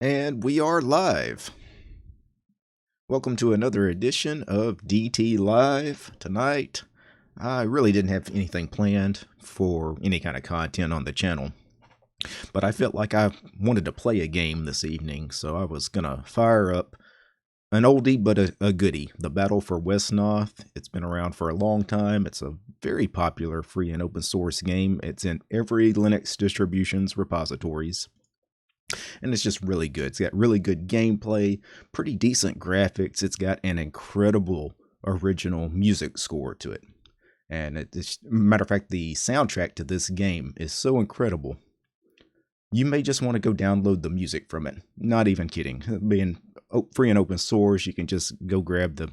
And we are live. Welcome to another edition of DT Live. Tonight, I really didn't have anything planned for any kind of content on the channel, but I felt like I wanted to play a game this evening, so I was gonna fire up an oldie but a goodie, the Battle for Wesnoth. It's been around for a long time. It's a very popular free and open source game. It's in every Linux distribution's repositories. And it's just really good. It's got really good gameplay, pretty decent graphics. It's got an incredible original music score to it. And it's, matter of fact, the soundtrack to this game is so incredible. You may just want to go download the music from it. Not even kidding. Being free and open source, you can just go grab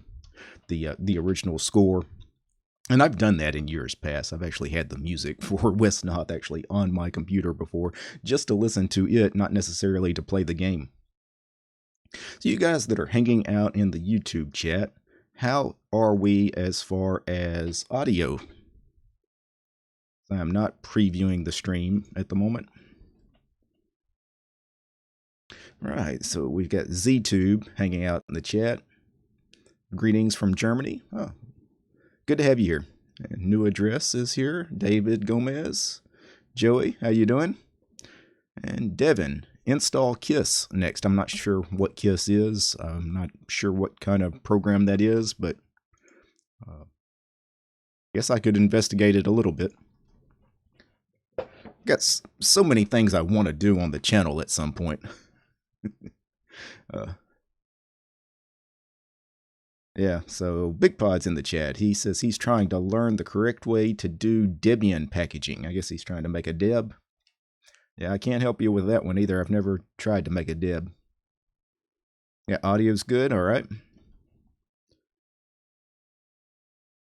the original score. And I've done that in years past. I've actually had the music for Wesnoth actually on my computer before, just to listen to it, not necessarily to play the game. So you guys that are hanging out in the YouTube chat, how are we as far as audio? I'm not previewing the stream at the moment. All right, so we've got ZTube hanging out in the chat. Greetings from Germany. Oh, good to have you here. And new address is here. David Gomez. Joey, how you doing? And Devin, install Kiss next. I'm not sure what Kiss is. I'm not sure what kind of program that is, but guess I could investigate it a little bit. Got so many things I want to do on the channel at some point. Yeah, so Big Pod's in the chat. He says he's trying to learn the correct way to do Debian packaging. I guess he's trying to make a deb. Yeah, I can't help you with that one either. I've never tried to make a deb. Yeah, audio's good. All right.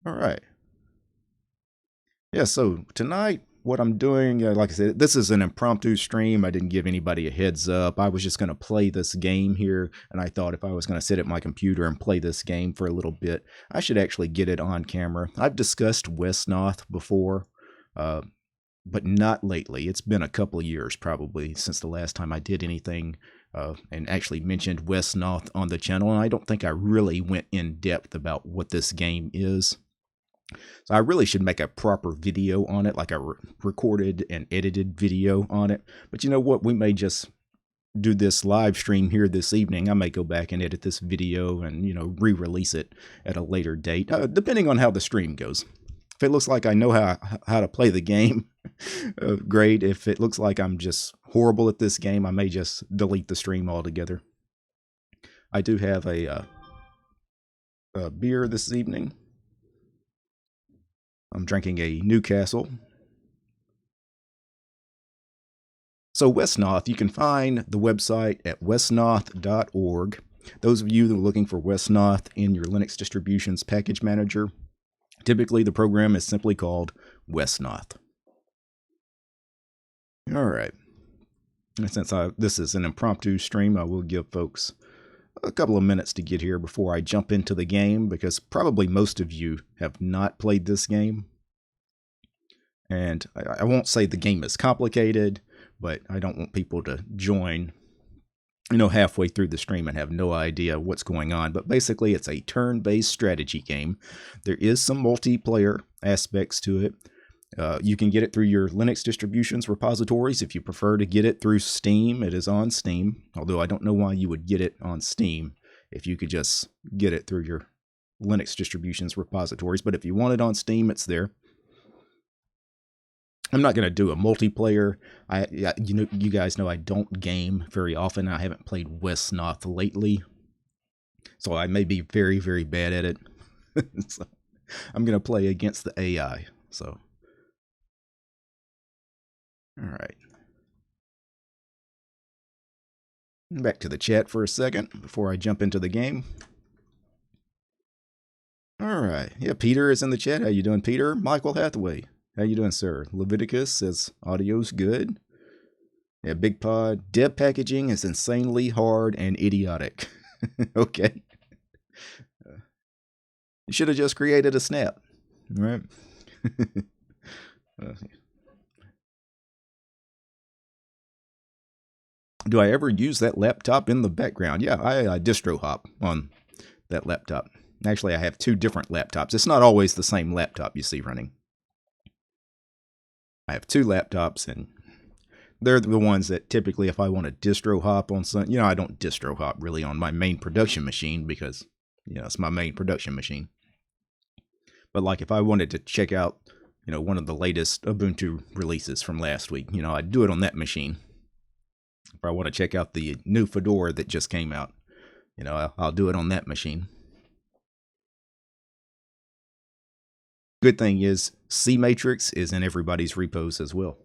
All right. Yeah, so tonight, what I'm doing, like I said, this is an impromptu stream. I didn't give anybody a heads up. I was just going to play this game here, and I thought if I was going to sit at my computer and play this game for a little bit, I should actually get it on camera. I've discussed Wesnoth before, but not lately. It's been a couple of years probably since the last time I did anything and actually mentioned Wesnoth on the channel, and I don't think I really went in depth about what this game is. So I really should make a proper video on it, like a recorded and edited video on it. But you know what? We may just do this live stream here this evening. I may go back and edit this video and, re-release it at a later date, depending on how the stream goes. If it looks like I know how to play the game, great. If it looks like I'm just horrible at this game, I may just delete the stream altogether. I do have a beer this evening. I'm drinking a Newcastle. So Wesnoth, you can find the website at wesnoth.org. Those of you that are looking for Wesnoth in your Linux distribution's package manager, typically the program is simply called Wesnoth. All right. And since this is an impromptu stream, I will give folks a couple of minutes to get here before I jump into the game, because probably most of you have not played this game. And I won't say the game is complicated, but I don't want people to join, halfway through the stream and have no idea what's going on. But basically, it's a turn-based strategy game. There is some multiplayer aspects to it. You can get it through your Linux distributions repositories. If you prefer to get it through Steam, it is on Steam. Although I don't know why you would get it on Steam if you could just get it through your Linux distributions repositories. But if you want it on Steam, it's there. I'm not going to do a multiplayer. You guys know I don't game very often. I haven't played Wesnoth lately, so I may be very, very bad at it. So I'm going to play against the AI. So, all right. Back to the chat for a second before I jump into the game. All right. Yeah, Peter is in the chat. How you doing, Peter? Michael Hathaway. How you doing, sir? Leviticus says audio's good. Yeah, Big Pod. Deb packaging is insanely hard and idiotic. Okay. You should have just created a snap, right? Do I ever use that laptop in the background? Yeah, I distro hop on that laptop. Actually, I have two different laptops. It's not always the same laptop you see running. I have two laptops, and they're the ones that typically, if I want to distro hop on some, I don't distro hop really on my main production machine because, it's my main production machine. But like if I wanted to check out, one of the latest Ubuntu releases from last week, I'd do it on that machine. If I want to check out the new Fedora that just came out, I'll do it on that machine. Good thing is CMatrix is in everybody's repos as well.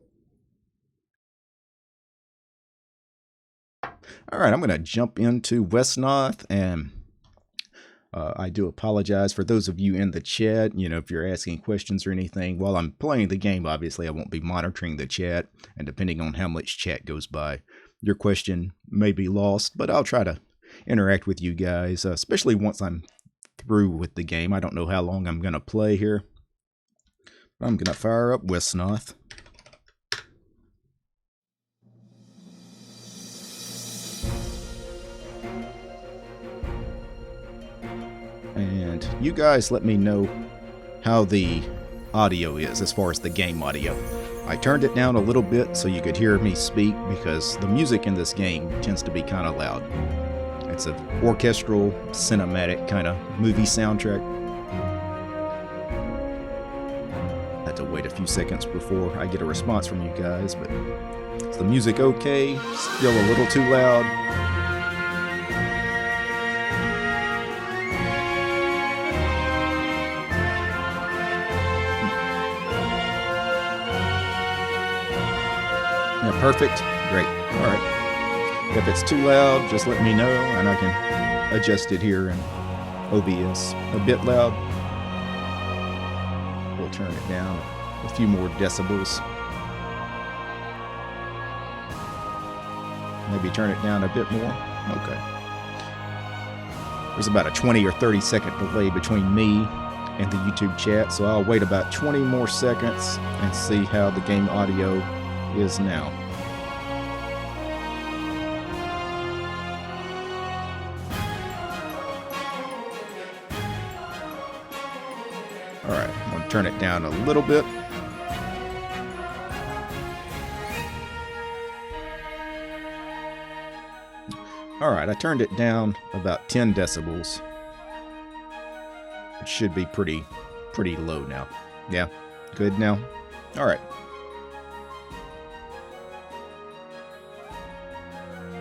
All right, I'm going to jump into Wesnoth, and I do apologize for those of you in the chat. If you're asking questions or anything while I'm playing the game, obviously I won't be monitoring the chat, and depending on how much chat goes by, your question may be lost, but I'll try to interact with you guys, especially once I'm through with the game. I don't know how long I'm going to play here. I'm going to fire up Wesnoth. And you guys let me know how the audio is as far as the game audio. I turned it down a little bit so you could hear me speak because the music in this game tends to be kind of loud. It's an orchestral, cinematic kind of movie soundtrack. I had to wait a few seconds before I get a response from you guys, but is the music okay? Still a little too loud? Yeah, perfect. Great. All right. If it's too loud, just let me know, and I can adjust it here in OBS. A bit loud. We'll turn it down a few more decibels. Maybe turn it down a bit more. Okay. There's about a 20 or 30 second delay between me and the YouTube chat, so I'll wait about 20 more seconds and see how the game audio is now. Alright, I'm going to turn it down a little bit. Alright, I turned it down about 10 decibels. It should be pretty low now. Yeah, good now. Alright.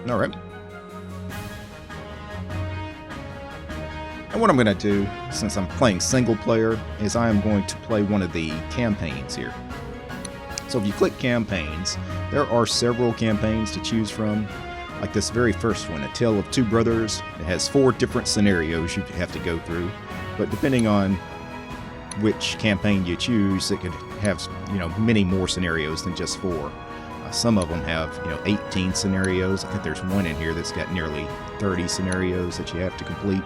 Alright. And what I'm going to do, since I'm playing single player, is I am going to play one of the campaigns here. So if you click campaigns, there are several campaigns to choose from. Like this very first one, A Tale of Two Brothers. It has 4 different scenarios you have to go through. But depending on which campaign you choose, it could have, many more scenarios than just 4. Some of them have, 18 scenarios. I think there's one in here that's got nearly 30 scenarios that you have to complete.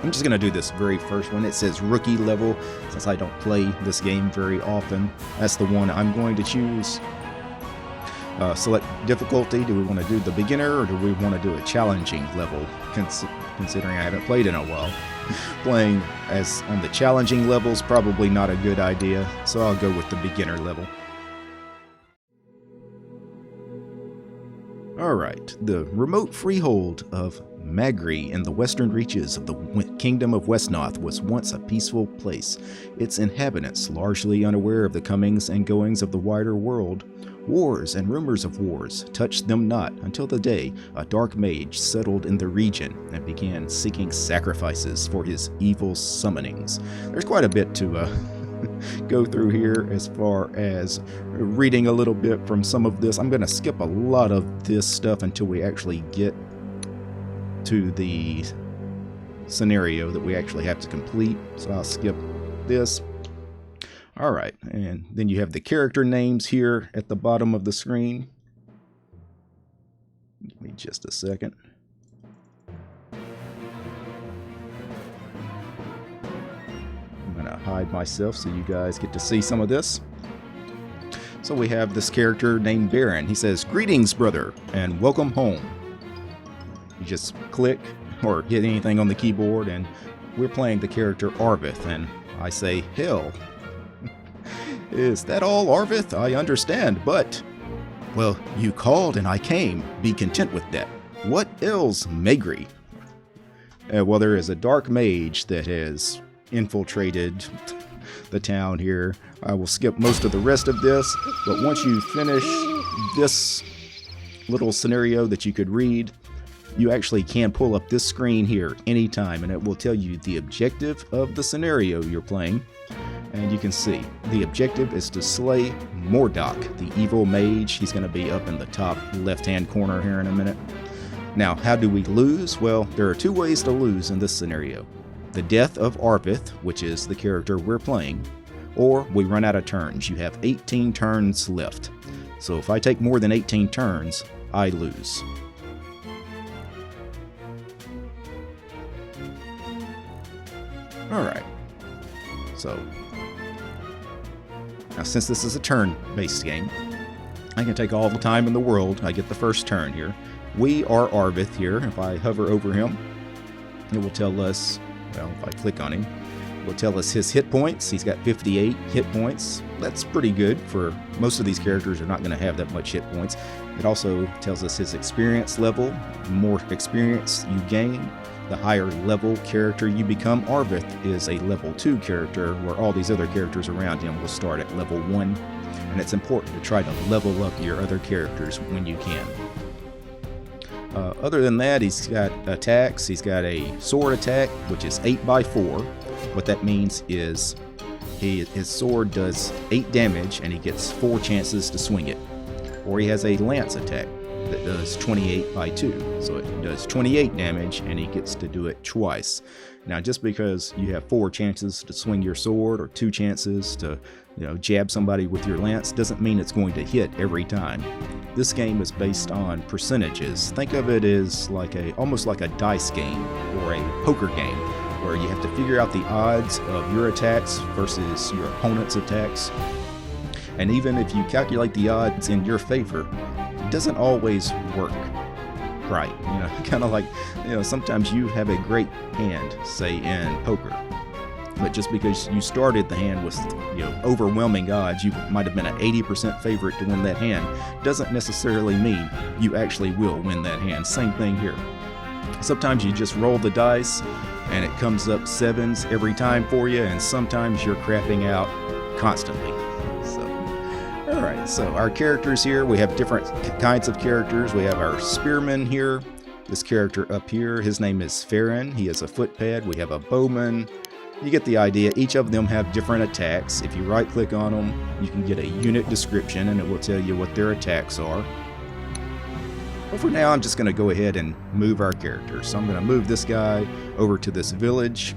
I'm just going to do this very first one. It says rookie level. Since I don't play this game very often, that's the one I'm going to choose. Select difficulty. Do we want to do the beginner or do we want to do a challenging level? Considering I haven't played in a while. Playing as on the challenging level is probably not a good idea, so I'll go with the beginner level. Alright, the remote freehold of Magri in the western reaches of the Kingdom of Wesnoth was once a peaceful place. Its inhabitants, largely unaware of the comings and goings of the wider world, wars and rumors of wars touched them not until the day a dark mage settled in the region and began seeking sacrifices for his evil summonings. There's quite a bit to go through here as far as reading a little bit from some of this. I'm going to skip a lot of this stuff until we actually get to the scenario that we actually have to complete. So I'll skip this. Alright, and then you have the character names here at the bottom of the screen. Give me just a second. I'm going to hide myself so you guys get to see some of this. So we have this character named Baron. He says, "Greetings, brother, and welcome home." You just click or hit anything on the keyboard, and we're playing the character Arvith, and I say, "Hell, is that all, Arvith? I understand, but..." "Well, you called and I came. Be content with that. What ails Magri?" Well, there is a dark mage that has infiltrated the town here. I will skip most of the rest of this, but once you finish this little scenario that you could read, you actually can pull up this screen here anytime, and it will tell you the objective of the scenario you're playing. And you can see the objective is to slay Mordok, the evil mage. He's going to be up in the top left-hand corner here in a minute. Now, how do we lose? Well, there are two ways to lose in this scenario. The death of Arvith, which is the character we're playing, or we run out of turns. You have 18 turns left. So if I take more than 18 turns, I lose. Alright. So, now since this is a turn-based game, I can take all the time in the world. I get the first turn here. We are Arvith here. If I hover over him, it will tell us, well, if I click on him, it will tell us his hit points. He's got 58 hit points. That's pretty good for most of these characters are not going to have that much hit points. It also tells us his experience level. The more experience you gain, the higher level character you become. Arvith is a level 2 character, where all these other characters around him will start at level 1. And it's important to try to level up your other characters when you can. Other than that, he's got attacks. He's got a sword attack, which is 8x4. What that means is his sword does 8 damage, and he gets 4 chances to swing it. Or he has a lance attack that does 28x2. So it does 28 damage, and he gets to do it twice. Now, just because you have 4 chances to swing your sword or 2 chances to, jab somebody with your lance doesn't mean it's going to hit every time. This game is based on percentages. Think of it as almost like a dice game or a poker game, where you have to figure out the odds of your attacks versus your opponent's attacks. And even if you calculate the odds in your favor, it doesn't always work right. Kind of like, sometimes you have a great hand, say in poker, but just because you started the hand with overwhelming odds, you might have been an 80% favorite to win that hand, doesn't necessarily mean you actually will win that hand. Same thing here. Sometimes you just roll the dice and it comes up 7s every time for you, and sometimes you're crapping out constantly. Alright, so our characters here, we have different kinds of characters. We have our spearman here, this character up here, his name is Farron. He has a footpad. We have a bowman. You get the idea. Each of them have different attacks. If you right click on them, you can get a unit description, and it will tell you what their attacks are. But for now, I'm just going to go ahead and move our characters. So I'm going to move this guy over to this village.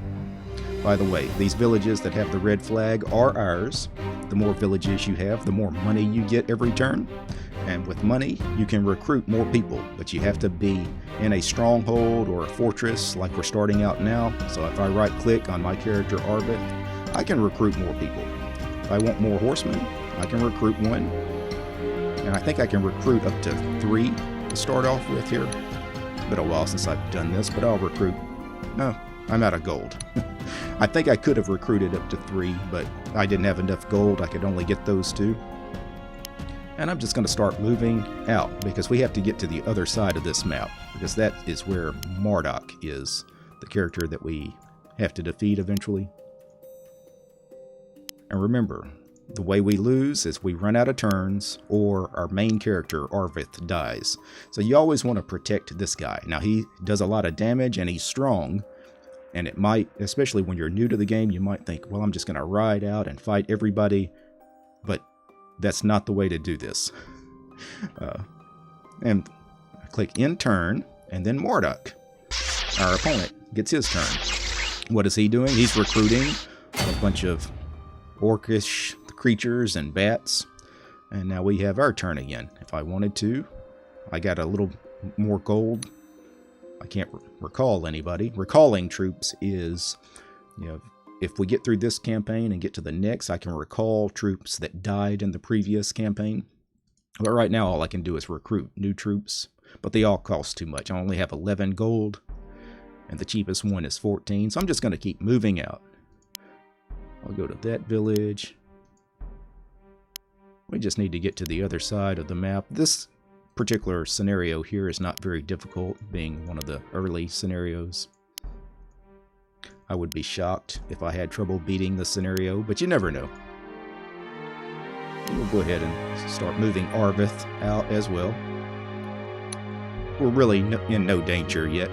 By the way, these villages that have the red flag are ours. The more villages you have, the more money you get every turn. And with money, you can recruit more people, but you have to be in a stronghold or a fortress like we're starting out now. So if I right click on my character Arvith, I can recruit more people. If I want more horsemen, I can recruit 1. And I think I can recruit up to 3 to start off with here. It's been a while since I've done this, but I'll recruit. No, I'm out of gold. I think I could have recruited up to 3, but I didn't have enough gold. I could only get those 2. And I'm just going to start moving out, because we have to get to the other side of this map, because that is where Mordok is, the character that we have to defeat eventually. And remember, the way we lose is we run out of turns, or our main character, Arvith, dies. So you always want to protect this guy. Now, he does a lot of damage, and he's strong. And it might, especially when you're new to the game, you might think, well, I'm just going to ride out and fight everybody. But that's not the way to do this. And I click in turn, and then Mordok, our opponent, gets his turn. What is he doing? He's recruiting a bunch of orcish creatures and bats. And now we have our turn again. If I wanted to, I got a little more gold. I can't recall anybody. Recalling troops is, if we get through this campaign and get to the next, I can recall troops that died in the previous campaign. But right now, all I can do is recruit new troops. But they all cost too much. I only have 11 gold. And the cheapest one is 14. So I'm just going to keep moving out. I'll go to that village. We just need to get to the other side of the map. This particular scenario here is not very difficult, being one of the early scenarios. I would be shocked if I had trouble beating the scenario, but you never know. We'll go ahead and start moving Arvith out as well. We're really in no danger yet.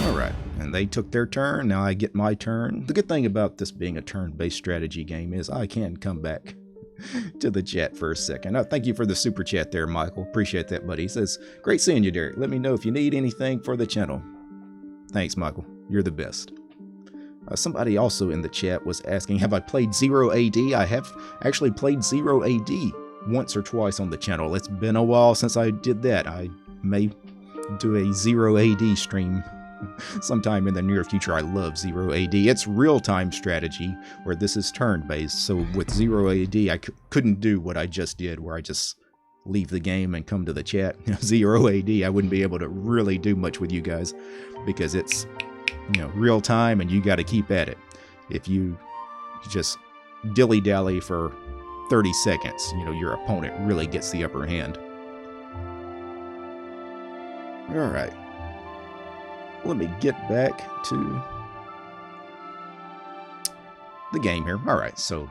Alright, and they took their turn, now I get my turn. The good thing about this being a turn-based strategy game is I can come back to the chat for a second. Thank you for the super chat there, Michael. Appreciate that, buddy. He says, great seeing you, Derek. Let me know if you need anything for the channel. Thanks, Michael. You're the best. Somebody also in the chat was asking, have I played 0 AD? I have actually played 0 AD once or twice on the channel. It's been a while since I did that. I may do a 0 AD stream sometime in the near future. I love 0 AD. It's real-time strategy where this is turn-based. So with 0 AD, I couldn't do what I just did, where I just leave the game and come to the chat. 0 AD, I wouldn't be able to really do much with you guys because it's, you know, real-time and you got to keep at it. If you just dilly-dally for 30 seconds, you know, your opponent really gets the upper hand. All right. Let me get back to the game here. All right, so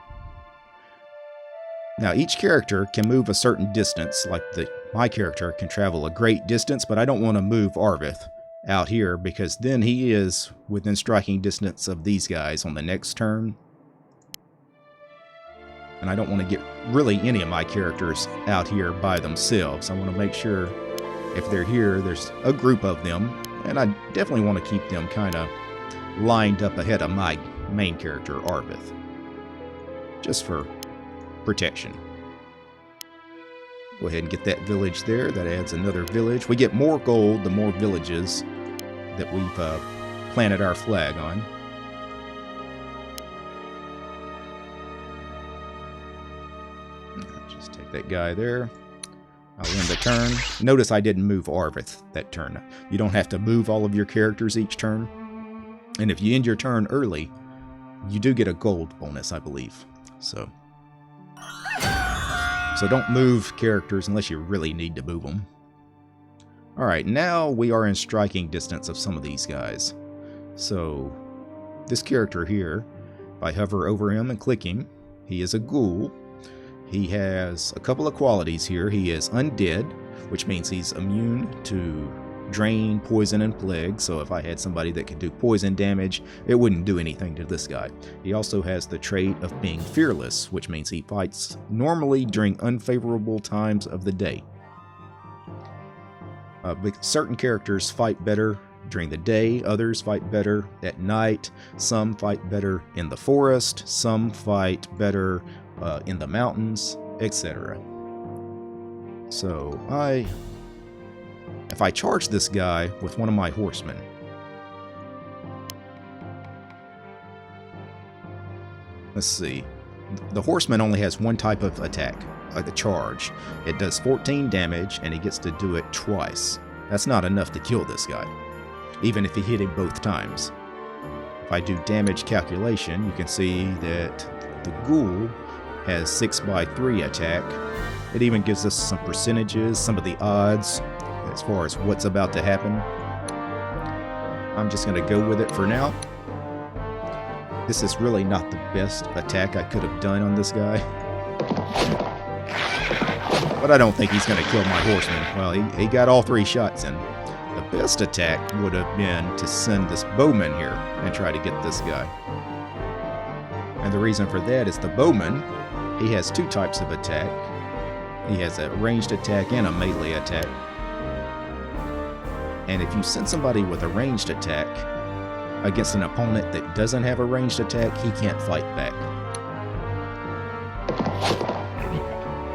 now each character can move a certain distance, like my character can travel a great distance, but I don't want to move Arvith out here because then he is within striking distance of these guys on the next turn. And I don't want to get really any of my characters out here by themselves. I want to make sure if they're here, there's a group of them. And I definitely want to keep them kind of lined up ahead of my main character, Arvith. Just for protection. Go ahead and get that village there. That adds another village. We get more gold the more villages that we've planted our flag on. Just take that guy there. I'll end the turn. Notice I didn't move Arvith that turn. You don't have to move all of your characters each turn. And if you end your turn early, you do get a gold bonus, I believe. So don't move characters unless you really need to move them. Alright, now we are in striking distance of some of these guys. So this character here, if I hover over him and click him, he is a ghoul. He has a couple of qualities here. He is undead, which means he's immune to drain, poison, and plague. So if I had somebody that could do poison damage, it wouldn't do anything to this guy. He also has the trait of being fearless, which means he fights normally during unfavorable times of the day. Certain characters fight better during the day, others fight better at night, some fight better in the forest, some fight better in the mountains, etc. So if I charge this guy with one of my horsemen, let's see, the horseman only has one type of attack, like the charge. It does 14 damage and he gets to do it twice. That's not enough to kill this guy, even if he hit him both times. If I do damage calculation, you can see that the ghoul has 6x3 attack. It even gives us some percentages, some of the odds as far as what's about to happen. I'm just going to go with it for now. This is really not the best attack I could have done on this guy. But I don't think he's going to kill my horseman. Well, he got all 3 shots in. The best attack would have been to send this bowman here and try to get this guy. And the reason for that is the bowman, he has 2 types of attack. He has a ranged attack and a melee attack. And if you send somebody with a ranged attack against an opponent that doesn't have a ranged attack, he can't fight back.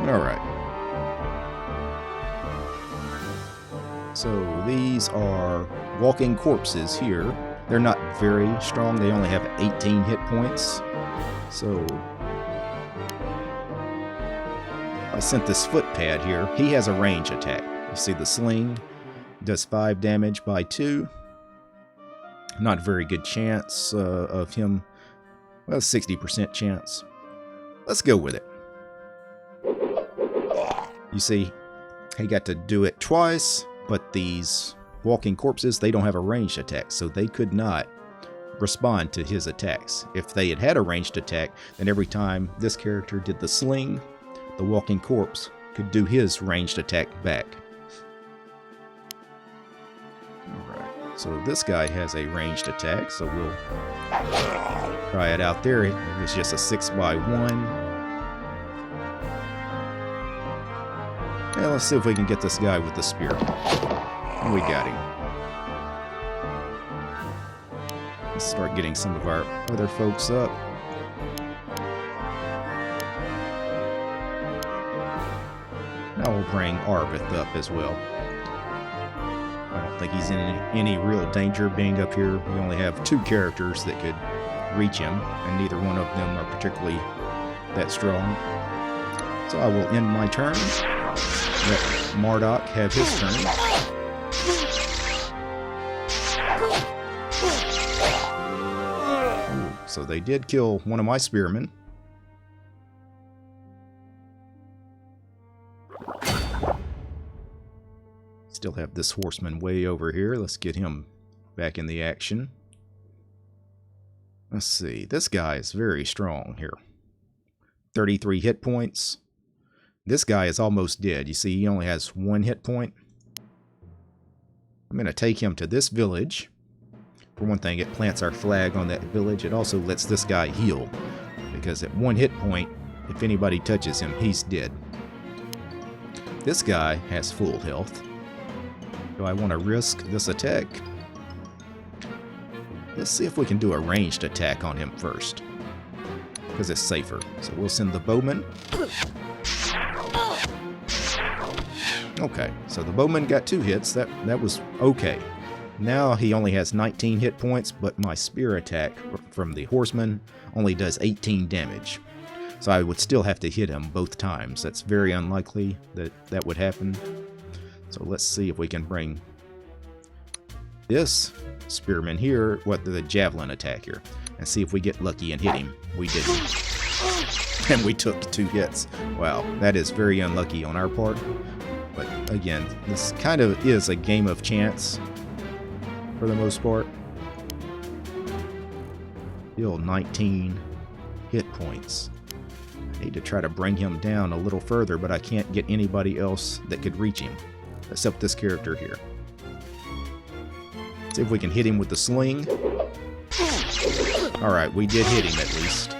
Alright. So these are walking corpses here. They're not very strong. They only have 18 hit points. So I sent this footpad here. He has a range attack. You see the sling does 5 damage by 2. Not very good chance of him. Well, 60% chance. Let's go with it. You see, he got to do it twice, but these walking corpses, they don't have a ranged attack, so they could not respond to his attacks. If they had had a ranged attack, then every time this character did the sling, the walking corpse could do his ranged attack back. Alright, so this guy has a ranged attack, so we'll try it out there. It's just a 6x1. And let's see if we can get this guy with the spear. And we got him. Let's start getting some of our other folks up. Now we'll bring Arvith up as well. I don't think he's in any real danger being up here. We only have 2 characters that could reach him, and neither one of them are particularly that strong. So I will end my turn. Let Marduk have his turn. Ooh, so they did kill one of my spearmen. Still have this horseman way over here. Let's get him back in the action. Let's see. This guy is very strong here. 33 hit points. This guy is almost dead. You see, he only has 1 hit point. I'm going to take him to this village. For one thing, it plants our flag on that village. It also lets this guy heal, because at 1 hit point, if anybody touches him, he's dead. This guy has full health. Do I want to risk this attack? Let's see if we can do a ranged attack on him first, because it's safer. So we'll send the bowman. Okay, so the bowman got 2 hits. That was okay. Now he only has 19 hit points, but my spear attack from the horseman only does 18 damage. So I would still have to hit him both times. That's very unlikely that that would happen. So let's see if we can bring this spearman here, the javelin attack here, and see if we get lucky and hit him. We didn't. And we took 2 hits. Wow, that is very unlucky on our part. But again, this kind of is a game of chance for the most part. Still 19 hit points. I need to try to bring him down a little further, but I can't get anybody else that could reach him, except this character here. See if we can hit him with the sling. Alright, we did hit him at least.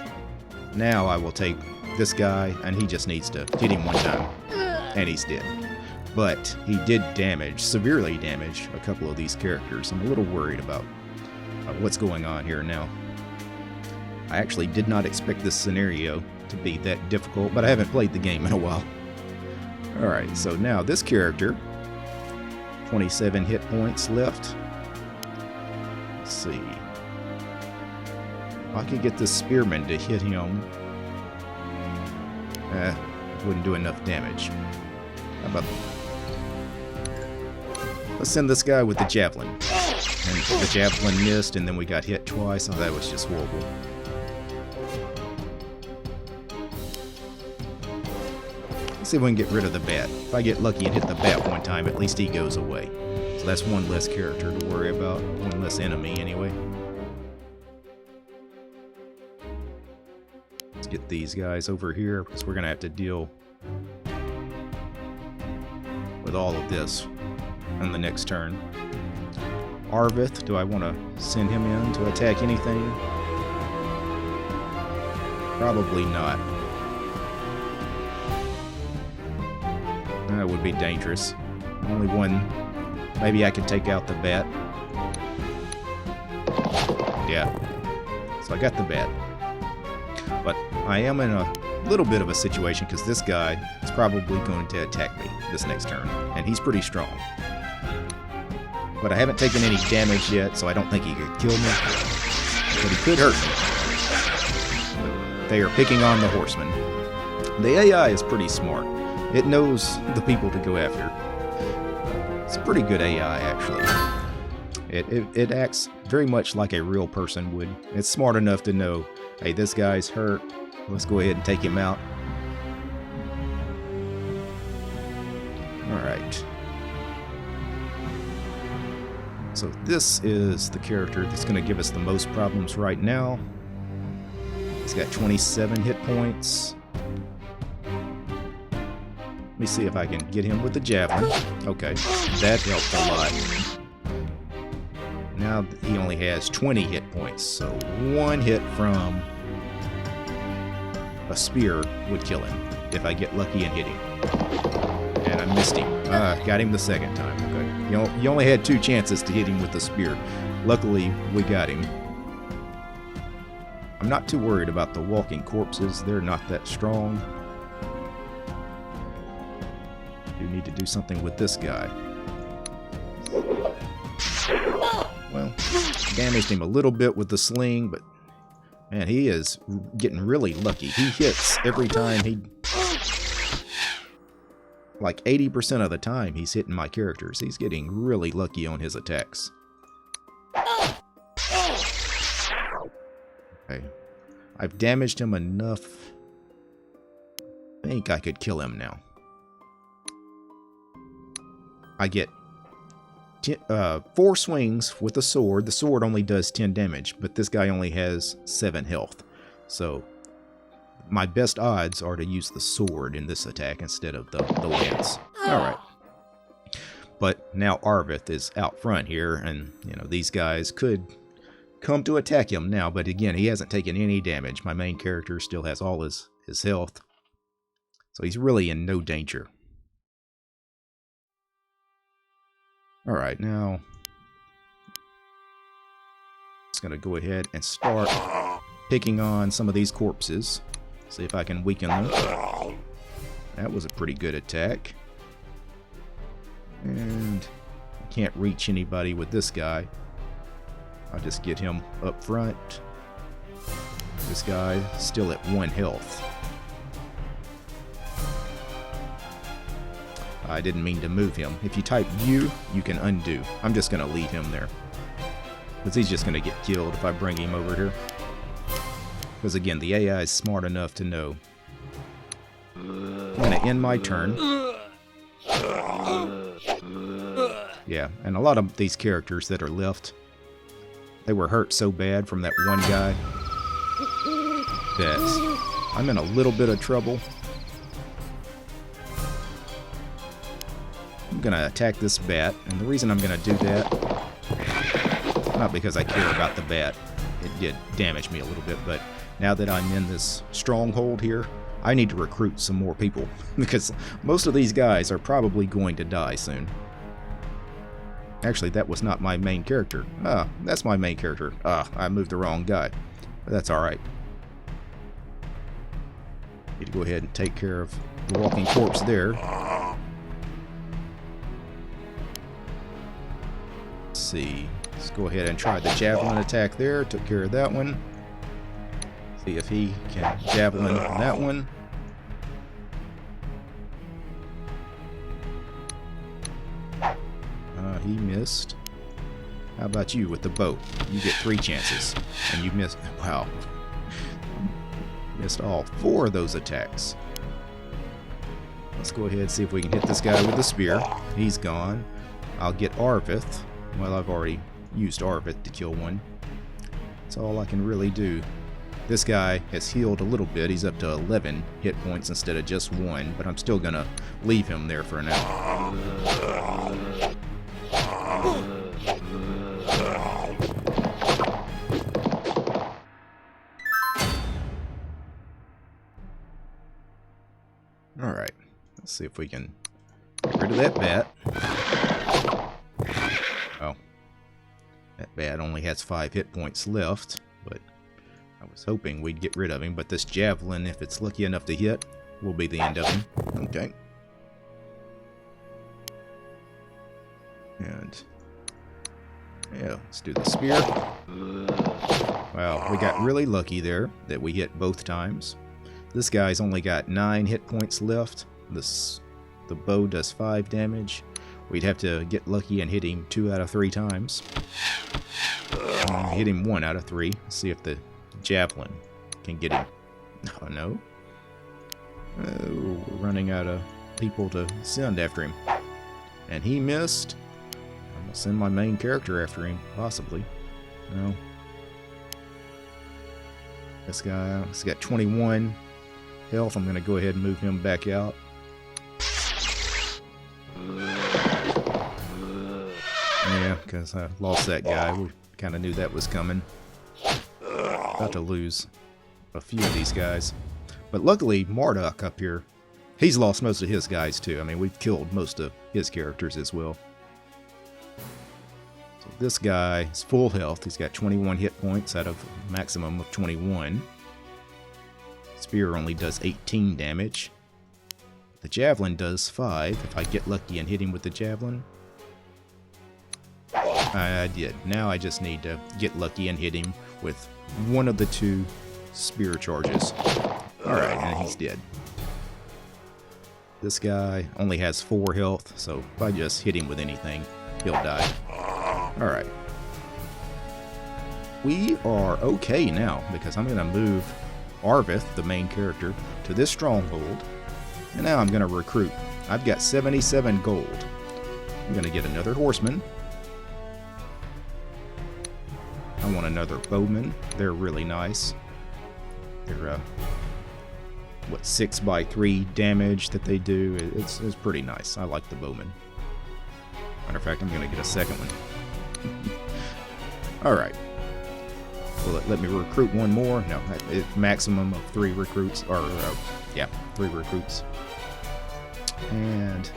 Now I will take this guy, and he just needs to hit him 1 time, and he's dead. But he did damage, severely damage, a couple of these characters. I'm a little worried about what's going on here now. I actually did not expect this scenario to be that difficult, but I haven't played the game in a while. Alright, so now this character, 27 hit points left. Let's see. If I could get this spearman to hit him, it wouldn't do enough damage. How about... Let's send this guy with the javelin. And the javelin missed, and then we got hit twice. Oh, that was just horrible. Let's see if we can get rid of the bat. If I get lucky and hit the bat 1 time, at least he goes away. So that's 1 less character to worry about. 1 less enemy, anyway. Let's get these guys over here, because we're going to have to deal with all of this on the next turn. Arvith, do I want to send him in to attack anything? Probably not. That would be dangerous. Only 1. Maybe I could take out the bat. Yeah. So I got the bat. But I am in a little bit of a situation, because this guy is probably going to attack me this next turn, and he's pretty strong. But I haven't taken any damage yet, so I don't think he could kill me. But he could hurt me. They are picking on the horseman. The AI is pretty smart. It knows the people to go after. It's a pretty good AI, actually. It acts very much like a real person would. It's smart enough to know, hey, this guy's hurt. Let's go ahead and take him out. Alright. So this is the character that's going to give us the most problems right now. He's got 27 hit points. Let me see if I can get him with the javelin. Okay, that helped a lot. Now he only has 20 hit points, so one hit from a spear would kill him if I get lucky and hit him. And I missed him. Got him the second time. Okay, you only had 2 chances to hit him with the spear. Luckily, we got him. I'm not too worried about the walking corpses. They're not that strong. Do need to do something with this guy. Well, damaged him a little bit with the sling, but man, he is getting really lucky. He hits every time he... Like 80% of the time he's hitting my characters. He's getting really lucky on his attacks. Okay. I've damaged him enough. I think I could kill him now. I get 4 swings with the sword. The sword only does 10 damage, but this guy only has 7 health. So my best odds are to use the sword in this attack instead of the lance. Alright. But now Arvith is out front here, and these guys could come to attack him now, but again, he hasn't taken any damage. My main character still has all his health. So he's really in no danger. Alright, now I'm just going to go ahead and start picking on some of these corpses. See if I can weaken them. That was a pretty good attack. And I can't reach anybody with this guy. I'll just get him up front. This guy still at 1 health. I didn't mean to move him. If you type U, you can undo. I'm just going to leave him there. Because he's just going to get killed if I bring him over here. Because again, the AI is smart enough to know. I'm going to end my turn. Yeah, and a lot of these characters that are left, they were hurt so bad from that one guy that I'm in a little bit of trouble. I'm going to attack this bat, and the reason I'm going to do that, not because I care about the bat, it did damage me a little bit, but now that I'm in this stronghold here, I need to recruit some more people, because most of these guys are probably going to die soon. Actually, that was not my main character. That's my main character. I moved the wrong guy. But that's alright. Need to go ahead and take care of the walking corpse there. Let's see. Let's go ahead and try the javelin attack there. Took care of that one. See if he can javelin that one. He missed. How about you with the bow? You get 3 chances. And you missed. Wow. Missed all 4 of those attacks. Let's go ahead and see if we can hit this guy with the spear. He's gone. I'll get Arvith. Well, I've already used Arvith to kill one. That's all I can really do. This guy has healed a little bit. He's up to 11 hit points instead of just 1, but I'm still gonna leave him there for now. Alright, let's see if we can get rid of that bat. Oh, that bat only has 5 hit points left, but I was hoping we'd get rid of him, but this javelin, if it's lucky enough to hit, will be the end of him. Okay. And Yeah, let's do the spear. Wow, we got really lucky there that we hit both times. This guy's only got 9 hit points left. The bow does 5 damage. We'd have to get lucky and hit him 2 out of 3 times. Hit him 1 out of 3. See if the javelin can get him. Oh no. We're running out of people to send after him. And he missed. I'm going to send my main character after him, possibly. No. This guy, he's got 21 health. I'm going to go ahead and move him back out. Yeah, because I lost that guy. We kind of knew that was coming. About to lose a few of these guys. But luckily, Marduk up here, he's lost most of his guys too. I mean, we've killed most of his characters as well. So this guy is full health. He's got 21 hit points out of a maximum of 21. Spear only does 18 damage. The javelin does 5 if I get lucky and hit him with the javelin. I did. Now I just need to get lucky and hit him with one of the 2 spear charges. Alright, and he's dead. This guy only has 4 health, so if I just hit him with anything, he'll die. Alright. We are okay now, because I'm going to move Arvith, the main character, to this stronghold. And now I'm going to recruit. I've got 77 gold. I'm going to get another horseman. I want another bowman. They're really nice. They're, 6x3 damage that they do. It's pretty nice. I like the bowman. Matter of fact, I'm going to get a second one. Alright. Will it let me recruit one more? No, maximum of 3 recruits. Or, yeah, 3 recruits. And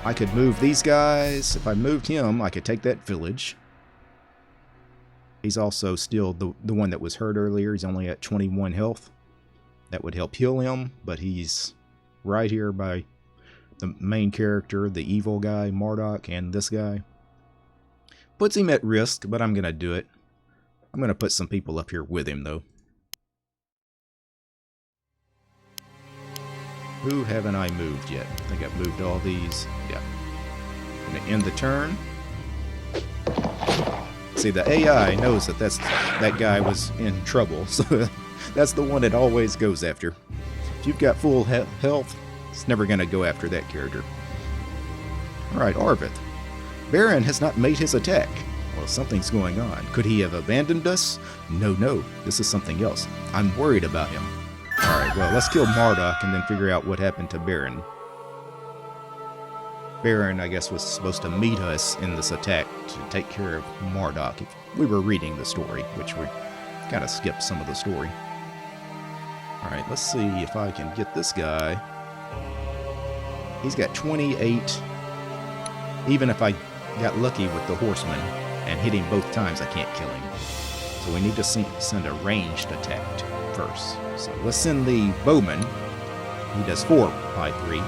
I could move these guys. If I moved him, I could take that village. He's also still the one that was hurt earlier. He's only at 21 health. That would help heal him, but he's right here by the main character, the evil guy, Marduk, and this guy. Puts him at risk, but I'm going to do it. I'm going to put some people up here with him, though. Who haven't I moved yet? I think I've moved all these. Yeah. I'm going to end the turn. See, the AI knows that that guy was in trouble, so that's the one it always goes after. If you've got full health, it's never going to go after that character. Alright, Arvith. Baron has not made his attack. Well, something's going on. Could he have abandoned us? No, this is something else. I'm worried about him. Alright, well, let's kill Marduk and then figure out what happened to Baron. Baron, I guess, was supposed to meet us in this attack to take care of Marduk. If we were reading the story, which we kind of skipped some of the story. Alright, let's see if I can get this guy. He's got 28. Even if I got lucky with the horseman and hit him both times, I can't kill him. So we need to send a ranged attack first. So let's send the bowman. He does 4x3.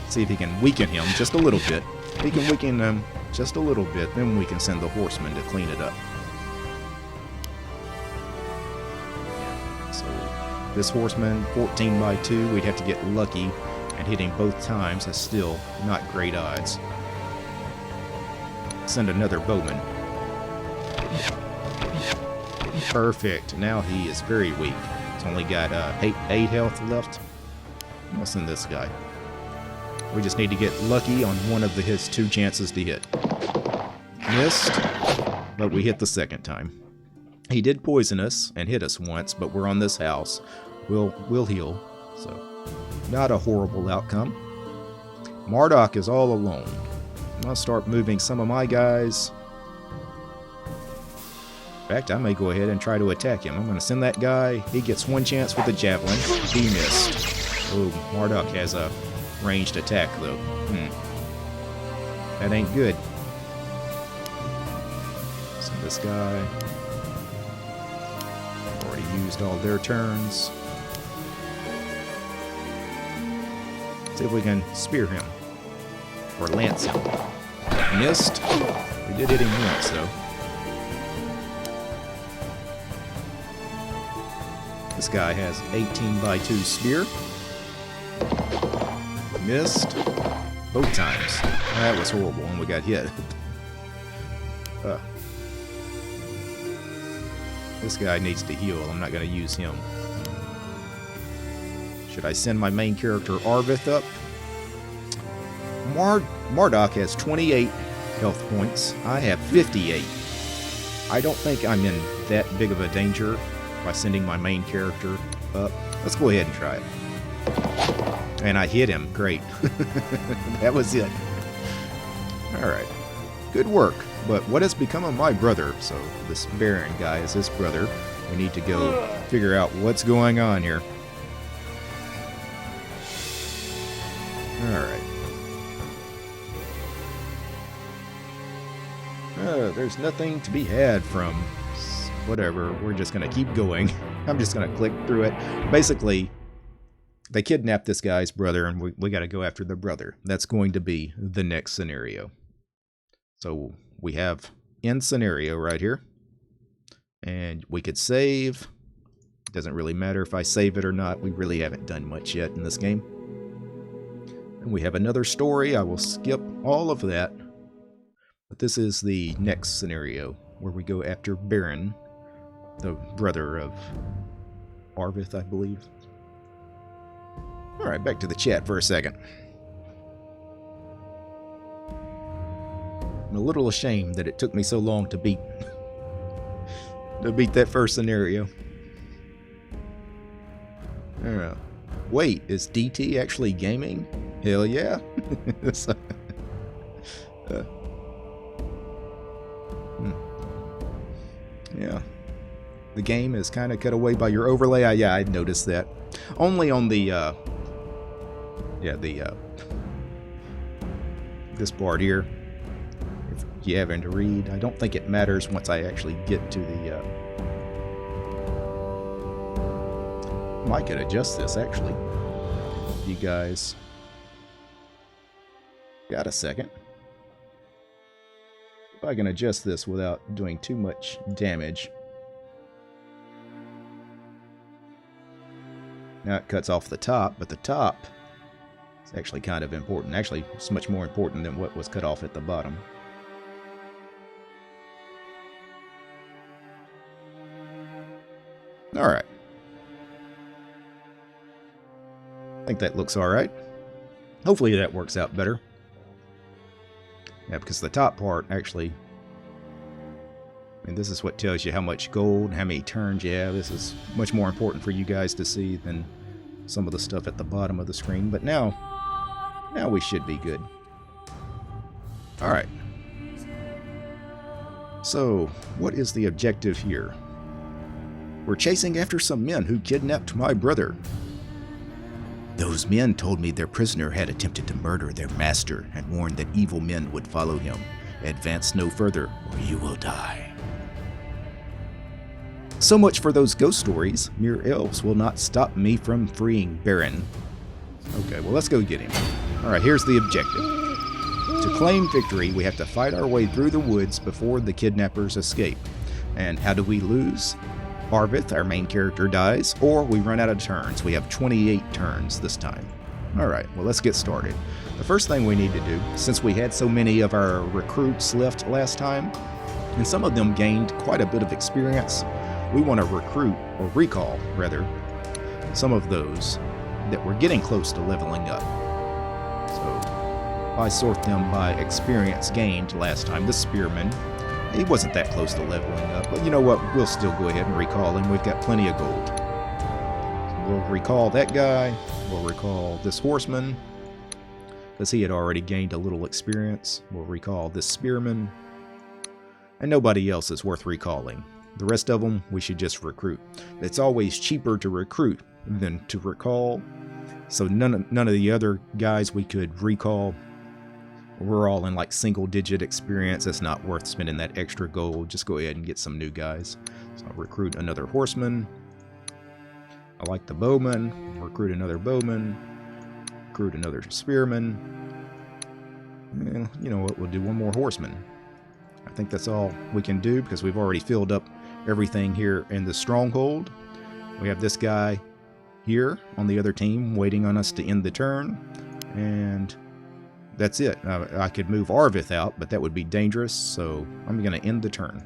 See if he can weaken him just a little bit. If he can weaken him just a little bit, then we can send the horseman to clean it up. Yeah. So this horseman, 14x2, we'd have to get lucky and hit him both times. That's still not great odds. Send another bowman. Perfect. Now he is very weak. He's only got 8 health left. I'll send this guy. We just need to get lucky on one of his 2 chances to hit. Missed, but we hit the second time. He did poison us and hit us once, but we're on this house. We'll heal, so not a horrible outcome. Marduk is all alone. I'm gonna start moving some of my guys. In fact, I may go ahead and try to attack him. I'm gonna send that guy. He gets 1 chance with the javelin. He missed. Oh, Marduk has a ranged attack, though. That ain't good. So this guy already used all their turns. See if we can spear him or lance him. Missed, We did hit him once, though. This guy has 18x2 spear. Missed both times. That was horrible when we got hit. This guy needs to heal. I'm not going to use him. Should I send my main character Arvith up? Marduk has 28 health points. I have 58. I don't think I'm in that big of a danger by sending my main character up. Let's go ahead and try it. And I hit him. Great. That was it. Alright. Good work. But what has become of my brother? So this Baron guy is his brother. We need to go figure out what's going on here. Alright. There's nothing to be had from whatever. We're just going to keep going. I'm just going to click through it. Basically, they kidnapped this guy's brother, and we got to go after the brother. That's going to be the next scenario. So we have end scenario right here. And we could save. It doesn't really matter if I save it or not. We really haven't done much yet in this game. And we have another story. I will skip all of that. But this is the next scenario where we go after Baron, the brother of Arvith, I believe. Alright, back to the chat for a second. I'm a little ashamed that it took me so long to beat that first scenario. Alright. Wait, is DT actually gaming? Hell yeah. Yeah. The game is kind of cut away by your overlay. Yeah, I noticed that. Only on the, this part here. If you haven't to read, I don't think it matters once I actually get to the, I could adjust this, actually. You guys got a second. If I can adjust this without doing too much damage. Now it cuts off the top, but the top is actually kind of important. Actually, it's much more important than what was cut off at the bottom. Alright. I think that looks alright. Hopefully that works out better. Yeah, because the top part actually, I mean, this is what tells you how much gold, how many turns you have. This is much more important for you guys to see than some of the stuff at the bottom of the screen. But now we should be good. Alright. So, what is the objective here? We're chasing after some men who kidnapped my brother. Those men told me their prisoner had attempted to murder their master and warned that evil men would follow him. Advance no further, or you will die. So much for those ghost stories. Mere elves will not stop me from freeing Baron. Okay, well, let's go get him. Alright, here's the objective. To claim victory, we have to fight our way through the woods before the kidnappers escape. And how do we lose? Arvith, our main character, dies, or we run out of turns. We have 28 turns this time. Alright, well, let's get started. The first thing we need to do, since we had so many of our recruits left last time, and some of them gained quite a bit of experience, we want to recruit, or recall, rather, some of those that were getting close to leveling up. So, I sort them by experience gained last time. The Spearman, he wasn't that close to leveling up, but you know what? We'll still go ahead and recall him. We've got plenty of gold. So we'll recall that guy. We'll recall this horseman, because he had already gained a little experience. We'll recall this spearman. And nobody else is worth recalling. The rest of them, we should just recruit. It's always cheaper to recruit than to recall. So none of the other guys we could recall, we're all in like single-digit experience. It's not worth spending that extra gold. Just go ahead and get some new guys. So I'll recruit another horseman. I like the bowman. Recruit another bowman. Recruit another spearman. And you know what? We'll do one more horseman. I think that's all we can do because we've already filled up everything here in the stronghold. We have this guy here on the other team waiting on us to end the turn, and that's it. I could move Arvith out, but that would be dangerous, so I'm going to end the turn.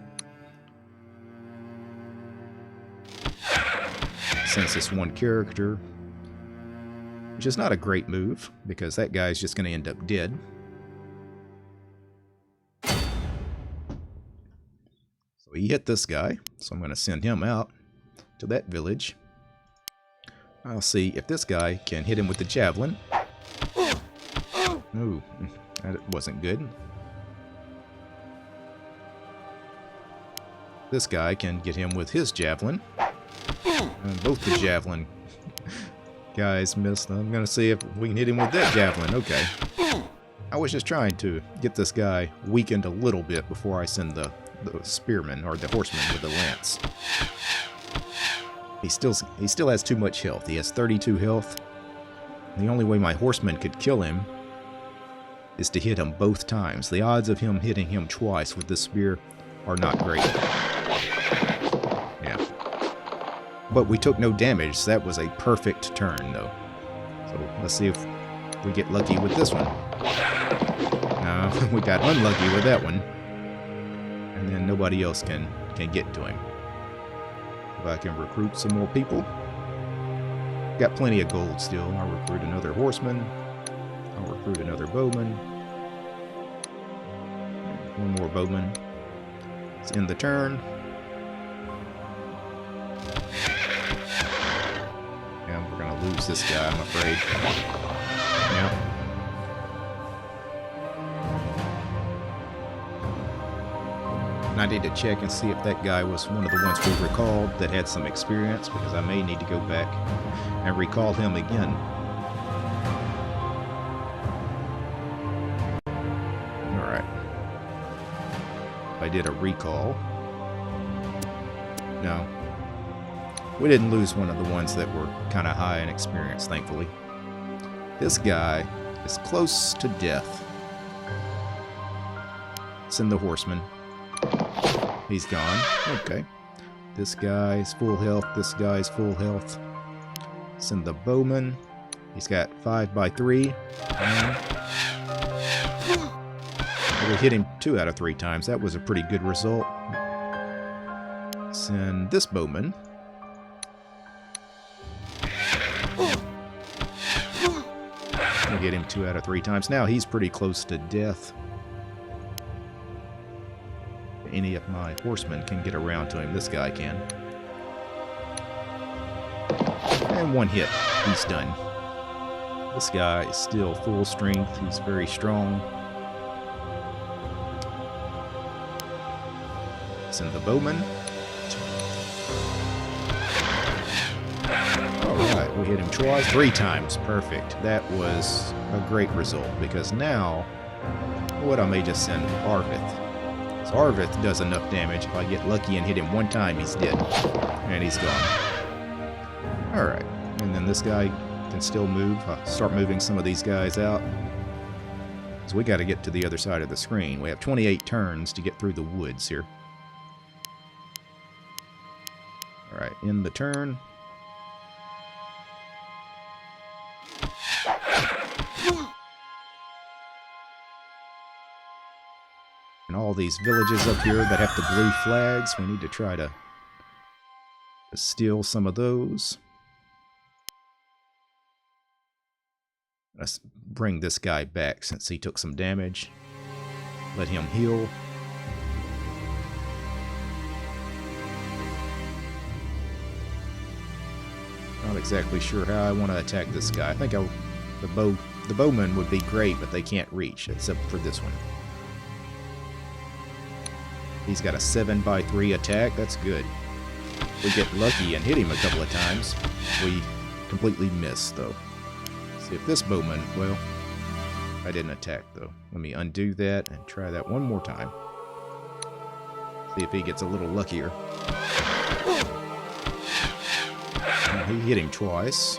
Since it's one character, which is not a great move, because that guy's just going to end up dead. So he hit this guy, so I'm going to send him out to that village. I'll see if this guy can hit him with the javelin. Ooh, that wasn't good. This guy can get him with his javelin. Both the javelin guys missed. I'm going to see if we can hit him with that javelin. Okay. I was just trying to get this guy weakened a little bit before I send the spearman or the horseman with the lance. He still has too much health. He has 32 health. The only way my horseman could kill him is to hit him both times. The odds of him hitting him twice with this spear are not great. Yeah. But we took no damage, so that was a perfect turn, though. So let's see if we get lucky with this one. No, we got unlucky with that one. And then nobody else can get to him. If I can recruit some more people. Got plenty of gold still. I'll recruit another horseman. I'll recruit another bowman. One more bowman. Let's end the turn. Yeah, we're going to lose this guy, I'm afraid. Yeah. And I need to check and see if that guy was one of the ones we recalled that had some experience, because I may need to go back and recall him again. Alright. I did a recall. No. We didn't lose one of the ones that were kind of high in experience, thankfully. This guy is close to death. Send the horseman. He's gone. Okay. This guy's full health. This guy's full health. Send the bowman. He's got 5x3. We hit him 2 out of 3 times. That was a pretty good result. Send this bowman. We hit him 2 out of 3 times. Now he's pretty close to death. Any of my horsemen can get around to him. This guy can. And 1 hit. He's done. This guy is still full strength. He's very strong. Send the bowman. Alright, we hit him twice. 3 times. Perfect. That was a great result, because now, what I may just send Arvith. So Arvith does enough damage. If I get lucky and hit him 1 time, he's dead. And he's gone. Alright. And then this guy can still move. I'll start moving some of these guys out. So we got to get to the other side of the screen. We have 28 turns to get through the woods here. Alright, end the turn. And all these villages up here that have the blue flags, we need to try to steal some of those. Let's bring this guy back since he took some damage. Let him heal. Not exactly sure how I want to attack this guy. I think the bowman would be great, but they can't reach, except for this one. He's got a 7x3 attack. That's good. We get lucky and hit him a couple of times. We completely miss, though. See if this bowman... Well, I didn't attack, though. Let me undo that and try that one more time. See if he gets a little luckier. He hit him twice.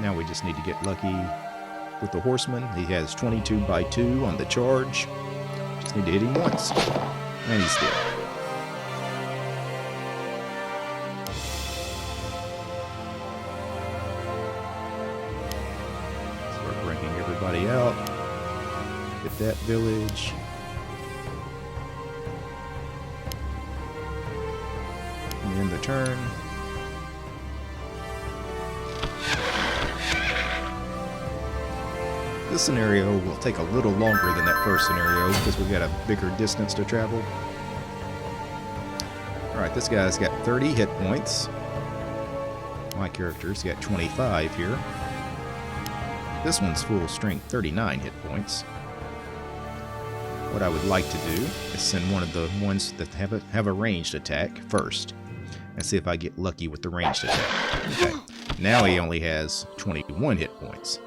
Now we just need to get lucky with the horseman. He has 22 by 2 on the charge. Just need to hit him once. And he's dead. Start bringing everybody out. Hit that village. And end the turn. This scenario will take a little longer than that first scenario because we've got a bigger distance to travel. Alright, this guy's got 30 hit points. My character's got 25 here. This one's full strength, 39 hit points. What I would like to do is send one of the ones that have a ranged attack first. And see if I get lucky with the ranged attack. Okay, now he only has 21 hit points.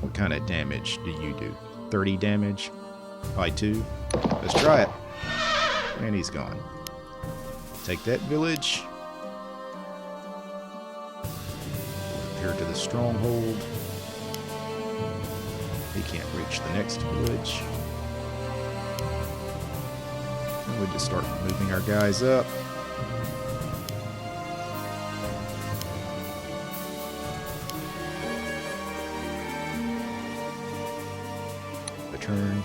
What kind of damage do you do? 30 damage by 2? Let's try it. And he's gone. Take that village. Here to the stronghold. He can't reach the next village. And we just start moving our guys up. Turn.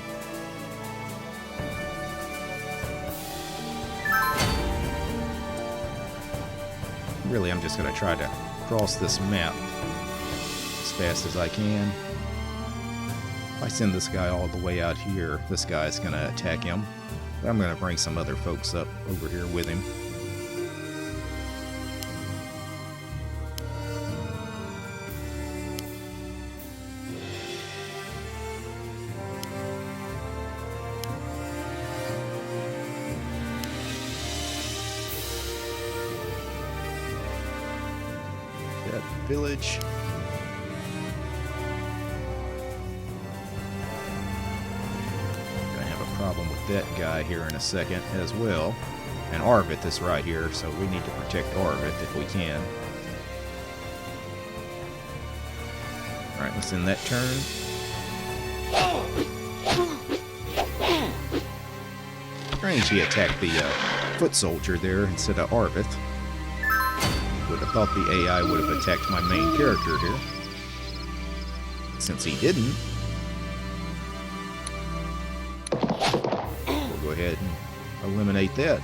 Really, I'm just going to try to cross this map as fast as I can. If I send this guy all the way out here, this guy's going to attack him. But I'm going to bring some other folks up over here with him. That village. Gonna have a problem with that guy here in a second as well. And Arvith is right here, so we need to protect Arvith if we can. Alright, let's end that turn. Strange he attacked the foot soldier there instead of Arvith. Would have thought the AI would have attacked my main character here. Since he didn't, we'll go ahead and eliminate that.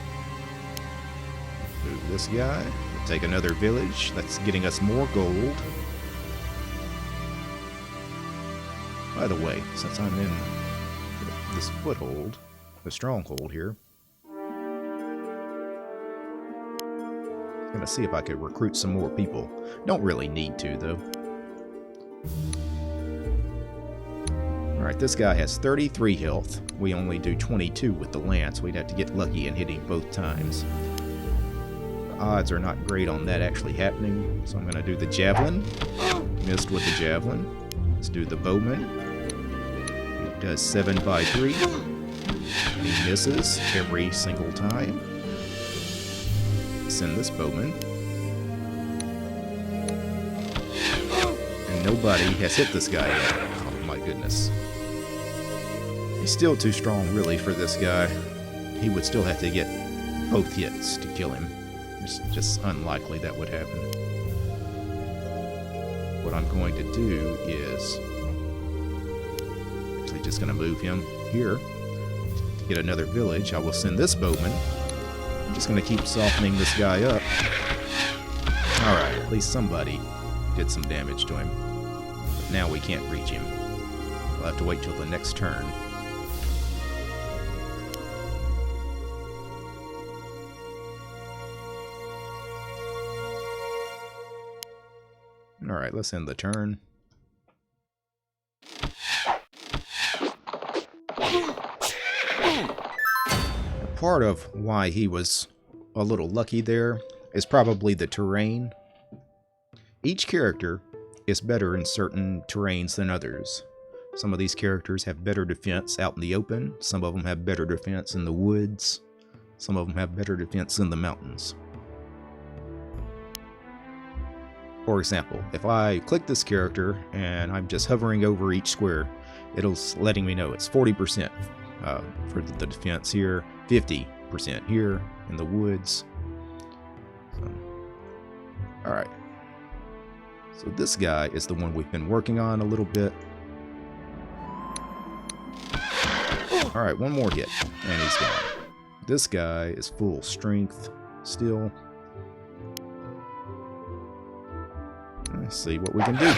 Move this guy. We'll take another village. That's getting us more gold. By the way, since I'm in this foothold, the stronghold here, I'm gonna see if I could recruit some more people. Don't really need to, though. Alright, this guy has 33 health. We only do 22 with the lance. We'd have to get lucky and hit him both times. The odds are not great on that actually happening, so I'm gonna do the javelin. Missed with the javelin. Let's do the bowman. He does 7 by 3. He misses every single time. Send this bowman. And nobody has hit this guy yet. Oh my goodness. He's still too strong really for this guy. He would still have to get both hits to kill him. It's just unlikely that would happen. What I'm going to do is actually just going to move him here to get another village. I will send this bowman. I'm just going to keep softening this guy up. Alright, at least somebody did some damage to him. But now we can't reach him. We'll have to wait till the next turn. Alright, let's end the turn. Part of why he was a little lucky there is probably the terrain. Each character is better in certain terrains than others. Some of these characters have better defense out in the open. Some of them have better defense in the woods. Some of them have better defense in the mountains. For example, if I click this character and I'm just hovering over each square, it'll letting me know it's 40% for the defense here, 50% here in the woods. So, alright. So this guy is the one we've been working on a little bit. Alright, one more hit, and he's gone. This guy is full strength still. Let's see what we can do.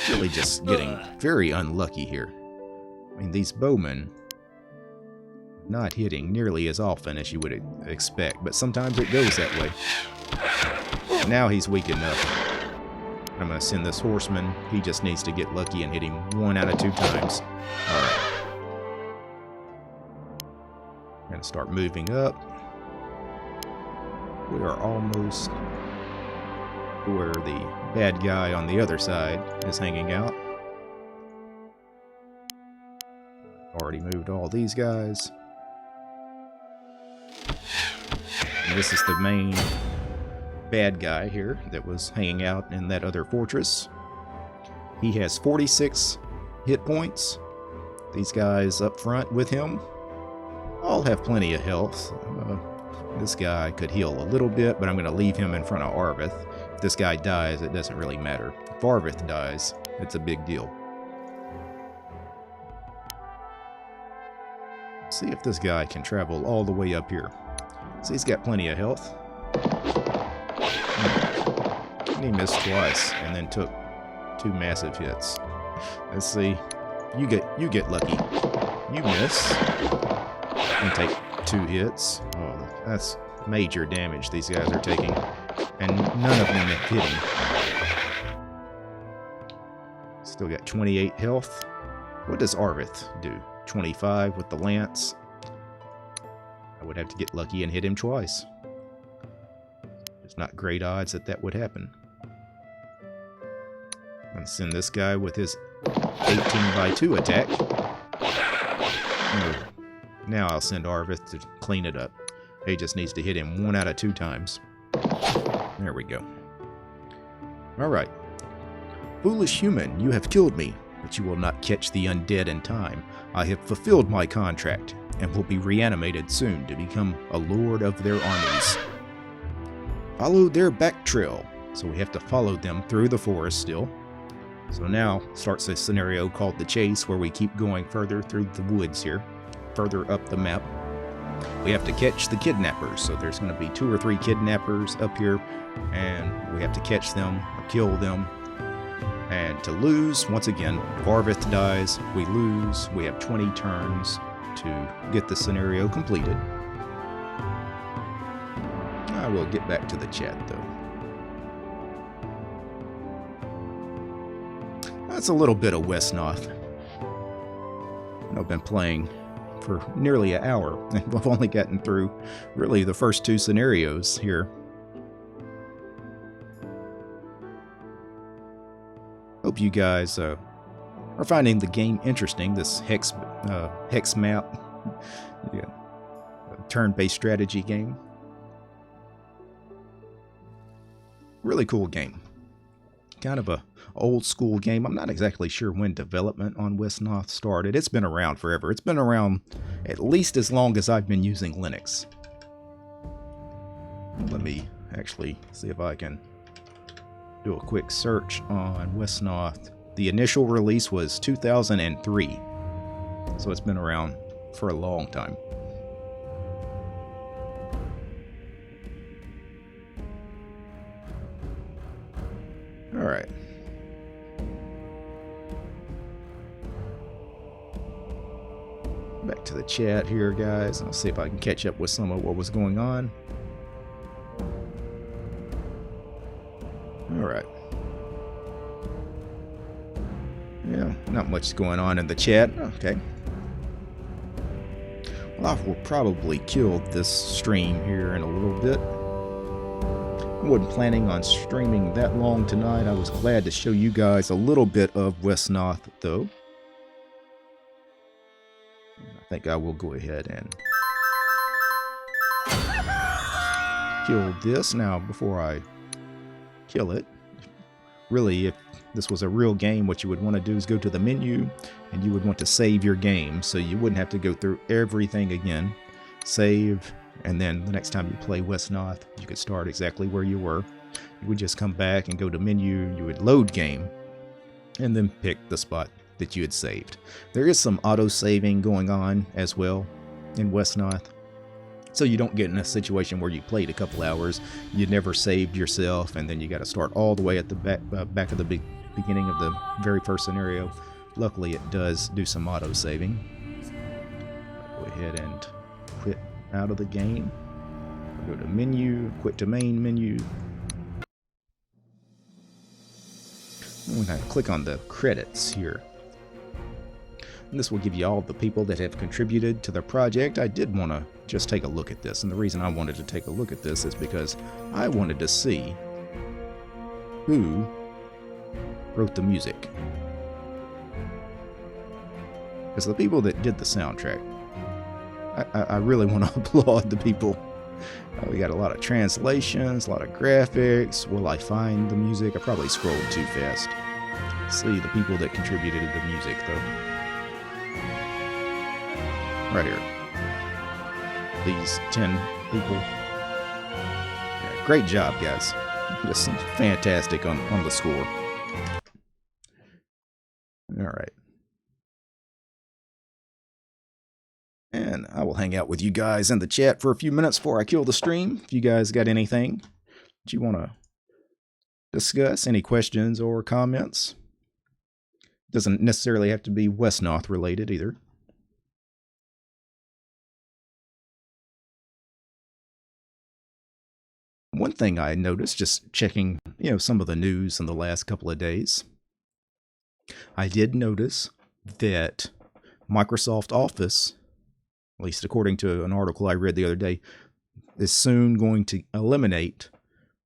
Really just getting very unlucky here. I mean, these bowmen not hitting nearly as often as you would expect, but sometimes it goes that way. Now he's weak enough. I'm going to send this horseman. He just needs to get lucky and hit him 1 out of 2 times. Alright. I'm going to start moving up. We are almost to where the bad guy on the other side is hanging out. Already moved all these guys. And this is the main bad guy here that was hanging out in that other fortress. He has 46 hit points. These guys up front with him all have plenty of health. This guy could heal a little bit, but I'm going to leave him in front of Arvith. If this guy dies, it doesn't really matter. If Arvith dies, it's a big deal. See if this guy can travel all the way up here. See, he's got plenty of health. And he missed twice and then took 2 massive hits. Let's see. You get lucky. You miss and take 2 hits. Oh, that's major damage these guys are taking, and none of them are hitting. Still got 28 health. What does Arvith do? 25 with the lance. I would have to get lucky and hit him twice. There's not great odds that that would happen. I'm gonna send this guy with his 18x2 attack. Now I'll send Arvith to clean it up. He just needs to hit him 1 out of 2 times. There we go. Alright. Foolish human, you have killed me, but you will not catch the undead in time. I have fulfilled my contract, and will be reanimated soon to become a lord of their armies. Follow their back trail. So we have to follow them through the forest still. So now starts a scenario called the chase, where we keep going further through the woods here, further up the map. We have to catch the kidnappers, so there's going to be 2 or 3 kidnappers up here, and we have to catch them or kill them. And to lose, once again, if Arvith dies, we lose. We have 20 turns to get the scenario completed. I will get back to the chat though. That's a little bit of Wesnoth. I've been playing for nearly an hour, and I've only gotten through really the first 2 scenarios here. Hope you guys are finding the game interesting. This hex map, yeah, turn-based strategy game. Really cool game. Kind of a old school game. I'm not exactly sure when development on Wesnoth started. It's been around forever. It's been around at least as long as I've been using Linux. Let me actually see if I can do a quick search on Wesnoth. The initial release was 2003, so it's been around for a long time. Alright. Back to the chat here, guys. I'll see if I can catch up with some of what was going on. Alright. Yeah, not much going on in the chat. Okay. Well, I will probably kill this stream here in a little bit. I wasn't planning on streaming that long tonight. I was glad to show you guys a little bit of Wesnoth, though. And I think I will go ahead and kill this. Now, before I kill it, really, if this was a real game, what you would want to do is go to the menu, and you would want to save your game, so you wouldn't have to go through everything again. Save, and then the next time you play Wesnoth, you could start exactly where you were. You would just come back and go to menu, you would load game, and then pick the spot that you had saved. There is some auto-saving going on as well in Wesnoth, so you don't get in a situation where you played a couple hours, you never saved yourself, and then you got to start all the way at the back of the beginning of the very first scenario. Luckily, it does do some auto-saving. Go ahead and quit out of the game. Go to menu, quit to main menu. When I click on the credits here, and this will give you all the people that have contributed to the project. I did want to just take a look at this, and the reason I wanted to take a look at this is because I wanted to see who wrote the music. Because the people that did the soundtrack, I really want to applaud the people. We got a lot of translations, a lot of graphics. Will I find the music? I probably scrolled too fast. See the people that contributed to the music, though. Right here. These 10 people. Yeah, great job, guys. Just fantastic on the score. Alright. And I will hang out with you guys in the chat for a few minutes before I kill the stream. If you guys got anything that you want to discuss, any questions or comments. Doesn't necessarily have to be Wesnoth related either. One thing I noticed, just checking, some of the news in the last couple of days, I did notice that Microsoft Office, at least according to an article I read the other day, is soon going to eliminate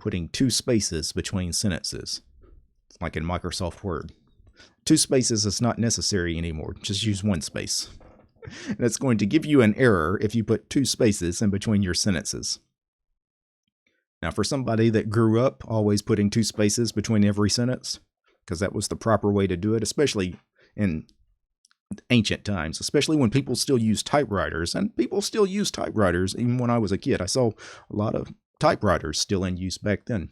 putting 2 spaces between sentences, like in Microsoft Word. 2 spaces is not necessary anymore. Just use 1 space. And it's going to give you an error if you put 2 spaces in between your sentences. Now, for somebody that grew up always putting 2 spaces between every sentence, because that was the proper way to do it, especially in ancient times, especially when people still use typewriters, and people still use typewriters even when I was a kid. I saw a lot of typewriters still in use back then.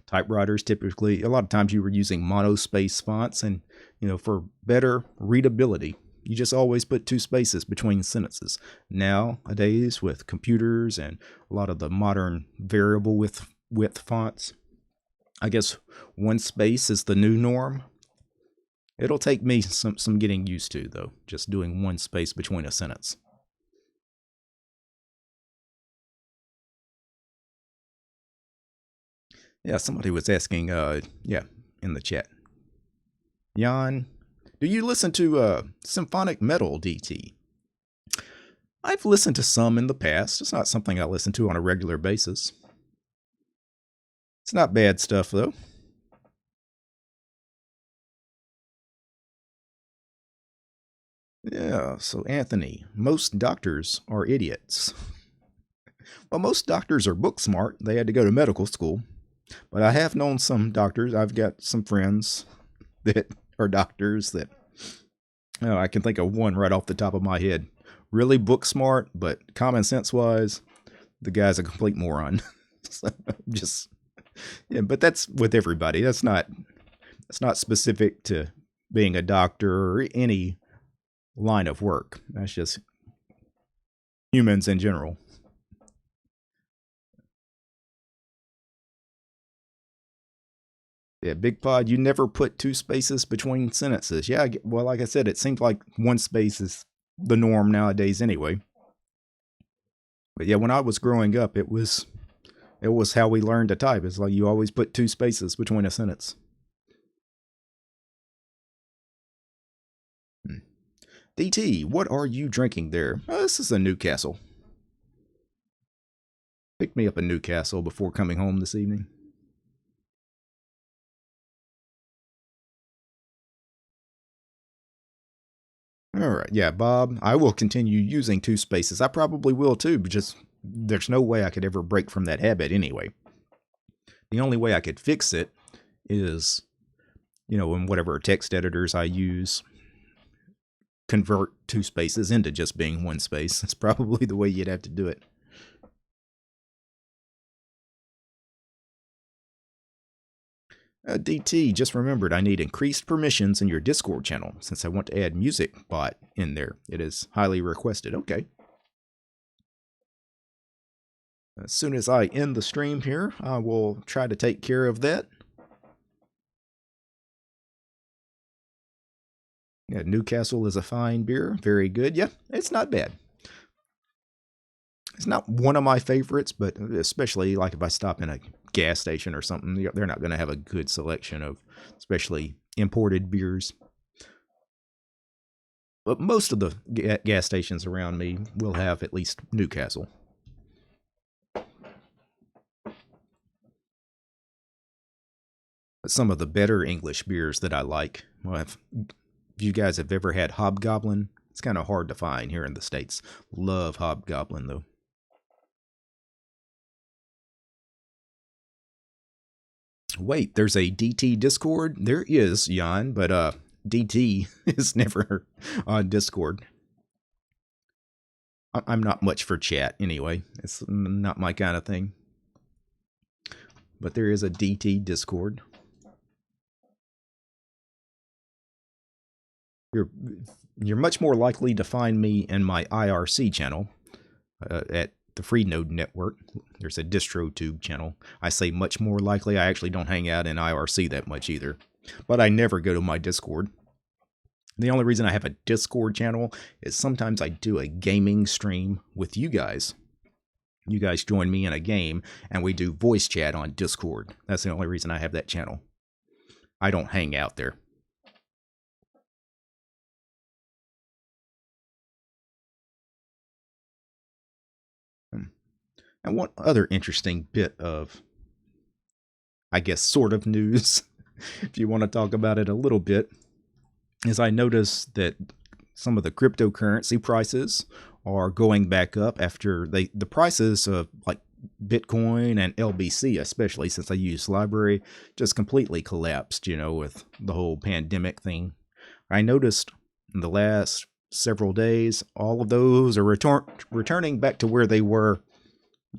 Typewriters typically, a lot of times you were using monospace fonts, and for better readability, you just always put 2 spaces between sentences. Nowadays, with computers and a lot of the modern variable width fonts, I guess 1 space is the new norm. It'll take me some getting used to, though, just doing 1 space between a sentence. Yeah, somebody was asking, in the chat. Jan, do you listen to symphonic metal, DT? I've listened to some in the past. It's not something I listen to on a regular basis. It's not bad stuff, though. Yeah, so Anthony, most doctors are idiots. Well, most doctors are book smart. They had to go to medical school. But I have known some doctors. I've got some friends that are doctors that, I can think of one right off the top of my head. Really book smart, but common sense wise, the guy's a complete moron. So but that's with everybody. That's not specific to being a doctor or any line of work. That's just humans in general. Yeah, Big Pod, you never put 2 spaces between sentences. Yeah, well, like I said, it seems like 1 space is the norm nowadays anyway. But yeah, when I was growing up, it was how we learned to type. It's like you always put 2 spaces between a sentence. DT, what are you drinking there? Oh, this is a Newcastle. Picked me up a Newcastle before coming home this evening. All right, yeah, Bob, I will continue using two spaces. I probably will too, but just there's no way I could ever break from that habit anyway. The only way I could fix it is, in whatever text editors I use, convert two spaces into just being one space. That's probably the way you'd have to do it. DT, just remembered I need increased permissions in your Discord channel since I want to add music bot in there. It is highly requested. Okay. As soon as I end the stream here, I will try to take care of that. Yeah, Newcastle is a fine beer. Very good. Yeah, it's not bad. It's not one of my favorites, but especially like if I stop in a gas station or something, they're not going to have a good selection of especially imported beers. But most of the gas stations around me will have at least Newcastle. Some of the better English beers that I like, well, if you guys have ever had Hobgoblin, it's kind of hard to find here in the States. Love Hobgoblin, though. Wait, there's a DT Discord? There is, Jan, but DT is never on Discord. I'm not much for chat anyway. It's not my kind of thing. But there is a DT Discord. You're much more likely to find me in my IRC channel at the Freenode network. There's a DistroTube channel. I say much more likely. I actually don't hang out in IRC that much either. But I never go to my Discord. The only reason I have a Discord channel is sometimes I do a gaming stream with you guys. You guys join me in a game, and we do voice chat on Discord. That's the only reason I have that channel. I don't hang out there. And one other interesting bit of, I guess, sort of news, if you want to talk about it a little bit, is I noticed that some of the cryptocurrency prices are going back up after the prices of like Bitcoin and LBC, especially since I use library, just completely collapsed, with the whole pandemic thing. I noticed in the last several days, all of those are returning back to where they were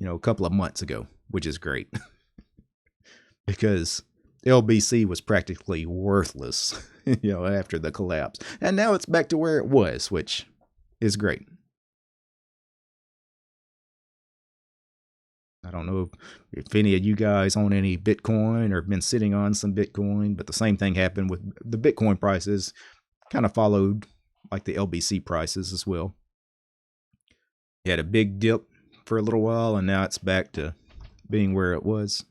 a couple of months ago, which is great. Because LBC was practically worthless, after the collapse. And now it's back to where it was, which is great. I don't know if any of you guys own any Bitcoin or have been sitting on some Bitcoin, but the same thing happened with the Bitcoin prices, kind of followed like the LBC prices as well. You had a big dip for a little while, and now it's back to being where it was.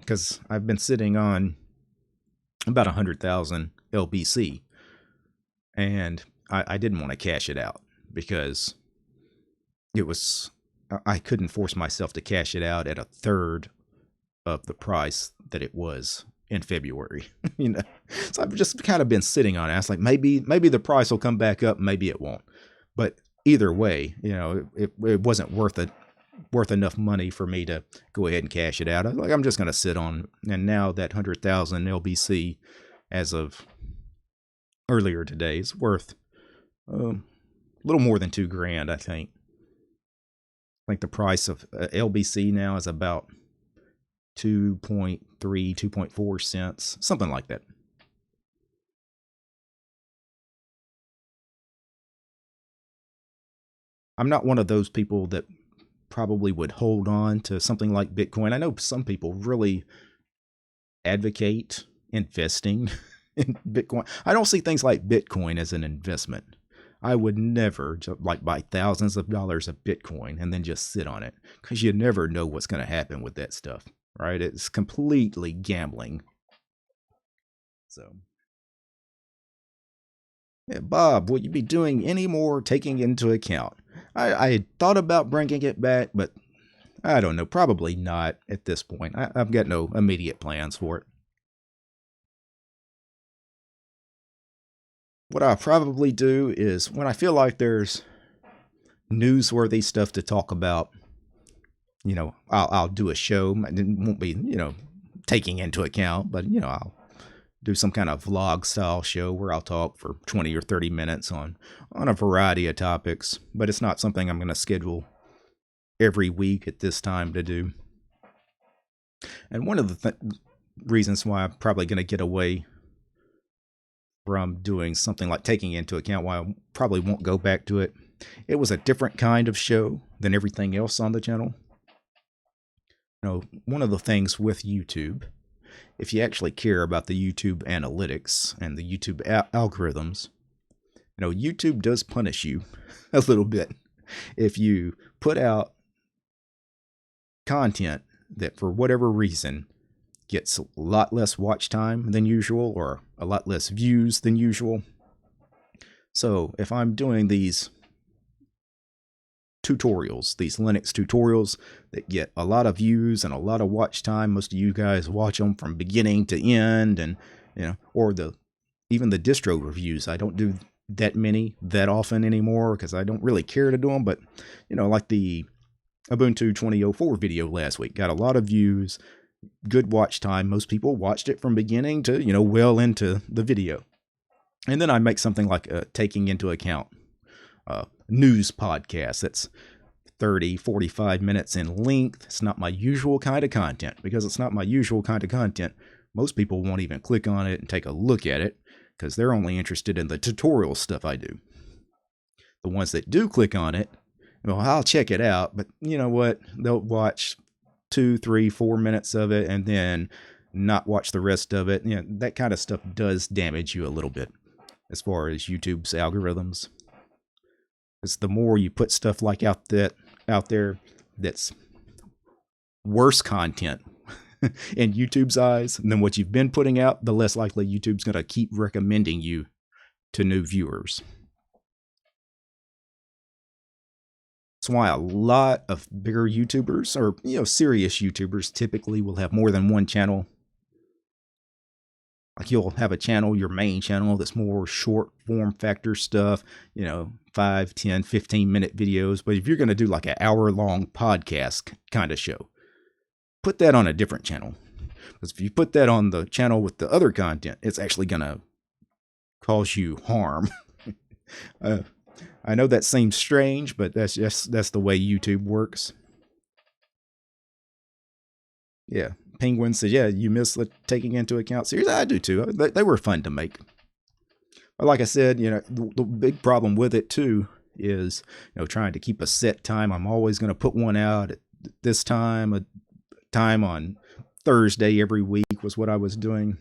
Because I've been sitting on about 100,000 LBC, and I didn't want to cash it out because I couldn't force myself to cash it out at a third of the price that it was in February. So I've just kind of been sitting on it. I was like, maybe the price will come back up, maybe it won't. But either way, it wasn't worth enough money for me to go ahead and cash it out. I'm just going to sit on. And now that 100,000 LBC, as of earlier today, is worth a little more than $2,000, I think. I think the price of LBC now is about 2.3, 2.4 cents, something like that. I'm not one of those people that probably would hold on to something like Bitcoin. I know some people really advocate investing in Bitcoin. I don't see things like Bitcoin as an investment. I would never buy thousands of dollars of Bitcoin and then just sit on it, because you never know what's going to happen with that stuff, right? It's completely gambling. So, yeah, Bob, will you be doing any more taking into account? I had thought about bringing it back, but I don't know, probably not at this point. I've got no immediate plans for it. What I'll probably do is when I feel like there's newsworthy stuff to talk about, I'll do a show. It won't be, taking into account, but, I'll do some kind of vlog style show where I'll talk for 20 or 30 minutes on a variety of topics, but it's not something I'm going to schedule every week at this time to do. And one of the reasons why I'm probably going to get away from doing something like taking into account why I probably won't go back to it. It was a different kind of show than everything else on the channel. One of the things with YouTube, if you actually care about the YouTube analytics and the YouTube algorithms, YouTube does punish you a little bit if you put out content that for whatever reason gets a lot less watch time than usual or a lot less views than usual. So if I'm doing these tutorials, these Linux tutorials that get a lot of views and a lot of watch time, most of you guys watch them from beginning to end, and or even the distro reviews, I don't do that many that often anymore because I don't really care to do them, but like the Ubuntu 2004 video last week got a lot of views, good watch time. Most people watched it from beginning to well into the video. And then I make something like taking into account news podcast that's 30-45 minutes in length. It's not my usual kind of content. Because it's not my usual kind of content, most people won't even click on it and take a look at it because they're only interested in the tutorial stuff I do. The ones that do click on it, well, I'll check it out, but you know what? They'll watch 2, 3, 4 minutes of it and then not watch the rest of it. That kind of stuff does damage you a little bit as far as YouTube's algorithms. It's the more you put stuff like out there that's worse content in YouTube's eyes than what you've been putting out, the less likely YouTube's going to keep recommending you to new viewers. That's why a lot of bigger YouTubers, or serious YouTubers, typically will have more than one channel. Like you'll have a channel, your main channel, that's more short form factor stuff, 5, 10, 15-minute videos. But if you're going to do like an hour-long podcast kind of show, put that on a different channel. Because if you put that on the channel with the other content, it's actually going to cause you harm. I know that seems strange, but that's the way YouTube works. Yeah. Penguin says, yeah, you miss the taking into account series. I do too. They were fun to make. But like I said, the big problem with it too is, trying to keep a set time. I'm always going to put one out at this time, a time on Thursday every week was what I was doing.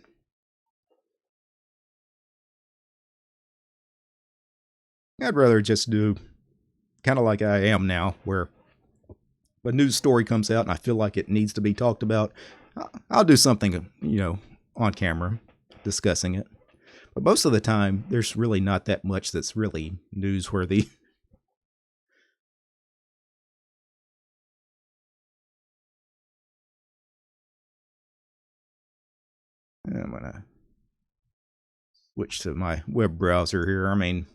I'd rather just do kind of like I am now, where a news story comes out and I feel like it needs to be talked about, I'll do something, on camera discussing it. But most of the time, there's really not that much that's really newsworthy. I'm going to switch to my web browser here. I mean,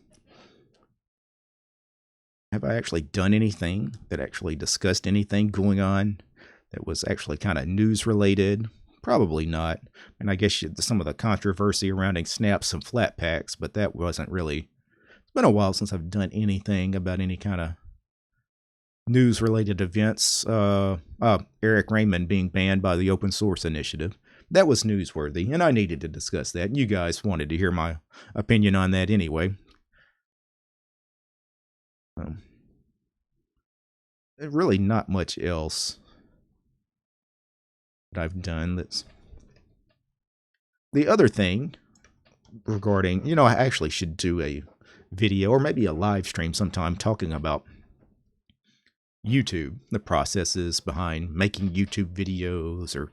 have I actually done anything that actually discussed anything going on that was actually kind of news related? Probably not. And I guess some of the controversy surrounding snaps and flat packs, but that wasn't really. It's been a while since I've done anything about any kind of news related events. Eric Raymond being banned by the Open Source Initiative. That was newsworthy, and I needed to discuss that. You guys wanted to hear my opinion on that anyway. Really not much else that I've done that's. The other thing regarding, I actually should do a video or maybe a live stream sometime talking about YouTube, the processes behind making YouTube videos, or,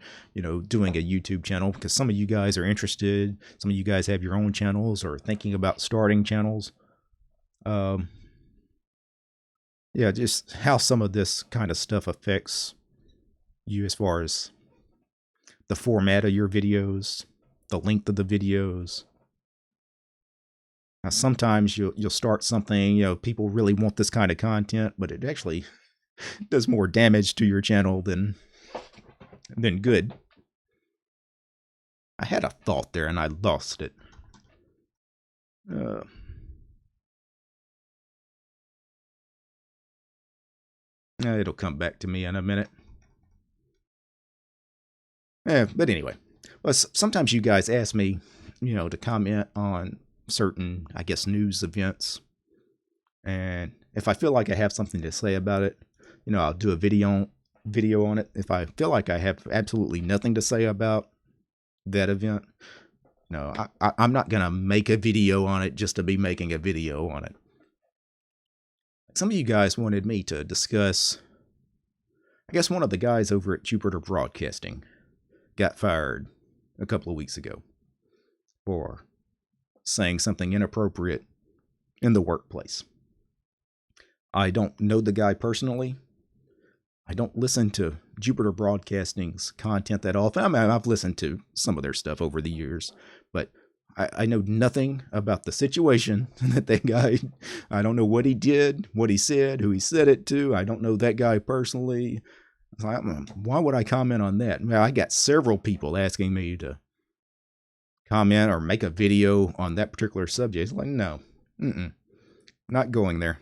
doing a YouTube channel, because some of you guys are interested. Some of you guys have your own channels or thinking about starting channels. Yeah, just how some of this kind of stuff affects you as far as the format of your videos, the length of the videos, Now, sometimes you'll start something, people really want this kind of content, but it actually does more damage to your channel than good. I had a thought there and I lost it. It'll come back to me in a minute. But anyway, well, sometimes you guys ask me, to comment on certain, I guess, news events. And if I feel like I have something to say about it, I'll do a video on it. If I feel like I have absolutely nothing to say about that event, no, I'm not going to make a video on it just to be making a video on it. Some of you guys wanted me to discuss, I guess one of the guys over at Jupiter Broadcasting got fired a couple of weeks ago for saying something inappropriate in the workplace. I don't know the guy personally. I don't listen to Jupiter Broadcasting's content that often. I mean, I've listened to some of their stuff over the years, but I know nothing about the situation that guy, I don't know what he did, what he said, who he said it to. I don't know that guy personally. Why would I comment on that? Well, I got several people asking me to comment or make a video on that particular subject. It's like, no, not going there.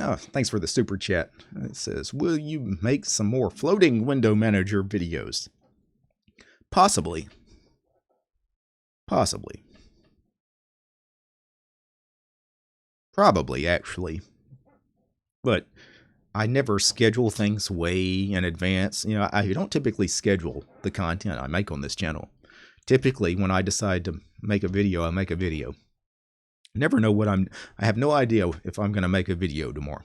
Oh, thanks for the super chat. It says, will you make some more floating window manager videos? Possibly. Possibly. Probably, actually. But I never schedule things way in advance. I don't typically schedule the content I make on this channel. Typically, when I decide to make a video, I make a video. Never know what I have no idea if I'm going to make a video tomorrow.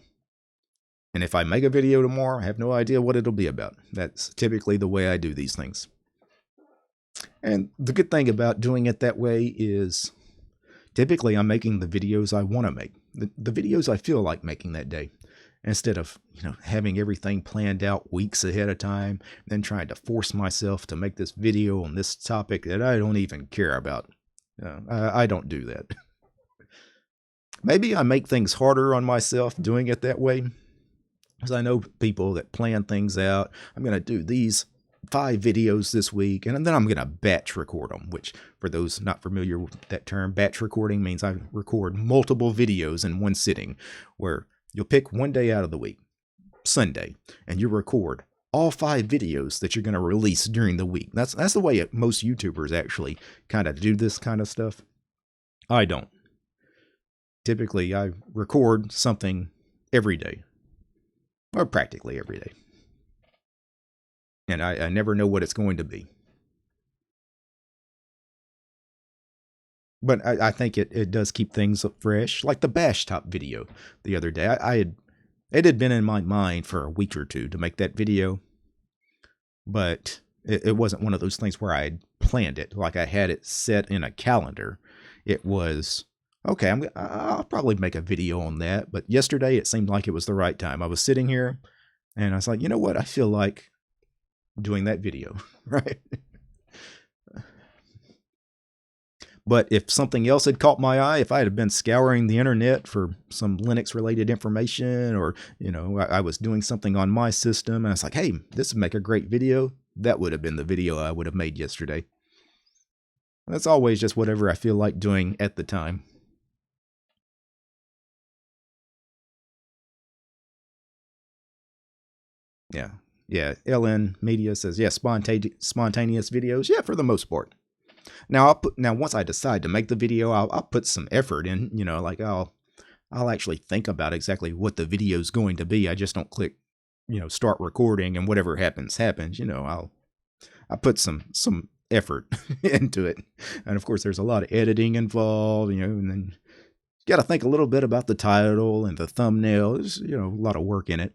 And if I make a video tomorrow, I have no idea what it'll be about. That's typically the way I do these things. And the good thing about doing it that way is typically I'm making the videos I want to make. The videos I feel like making that day. Instead of, having everything planned out weeks ahead of time, then trying to force myself to make this video on this topic that I don't even care about. I don't do that. Maybe I make things harder on myself doing it that way, because I know people that plan things out. I'm going to do these 5 videos this week, and then I'm going to batch record them, which for those not familiar with that term, batch recording means I record multiple videos in one sitting, where you'll pick one day out of the week, Sunday, and you record all 5 videos that you're going to release during the week. That's the way most YouTubers actually kind of do this kind of stuff. I don't. Typically, I record something every day, or practically every day. And I never know what it's going to be. But I think it does keep things fresh. Like the Bash Top video the other day. It had been in my mind for a week or two to make that video. But it wasn't one of those things where I had planned it. Like I had it set in a calendar. It was, okay, I'll probably make a video on that. But yesterday it seemed like it was the right time. I was sitting here and I was like, you know what? I feel like doing that video, right? But if something else had caught my eye, if I had been scouring the internet for some Linux related information, or, I was doing something on my system and I was like, hey, this would make a great video, that would have been the video I would have made yesterday. That's always just whatever I feel like doing at the time. Yeah. LN Media says, yeah, spontaneous videos. Yeah, for the most part. Now once I decide to make the video, I'll put some effort in, like I'll actually think about exactly what the video is going to be. I just don't click, start recording and whatever happens. I put some effort into it. And of course there's a lot of editing involved, and then you got to think a little bit about the title and the thumbnail. There's, a lot of work in it.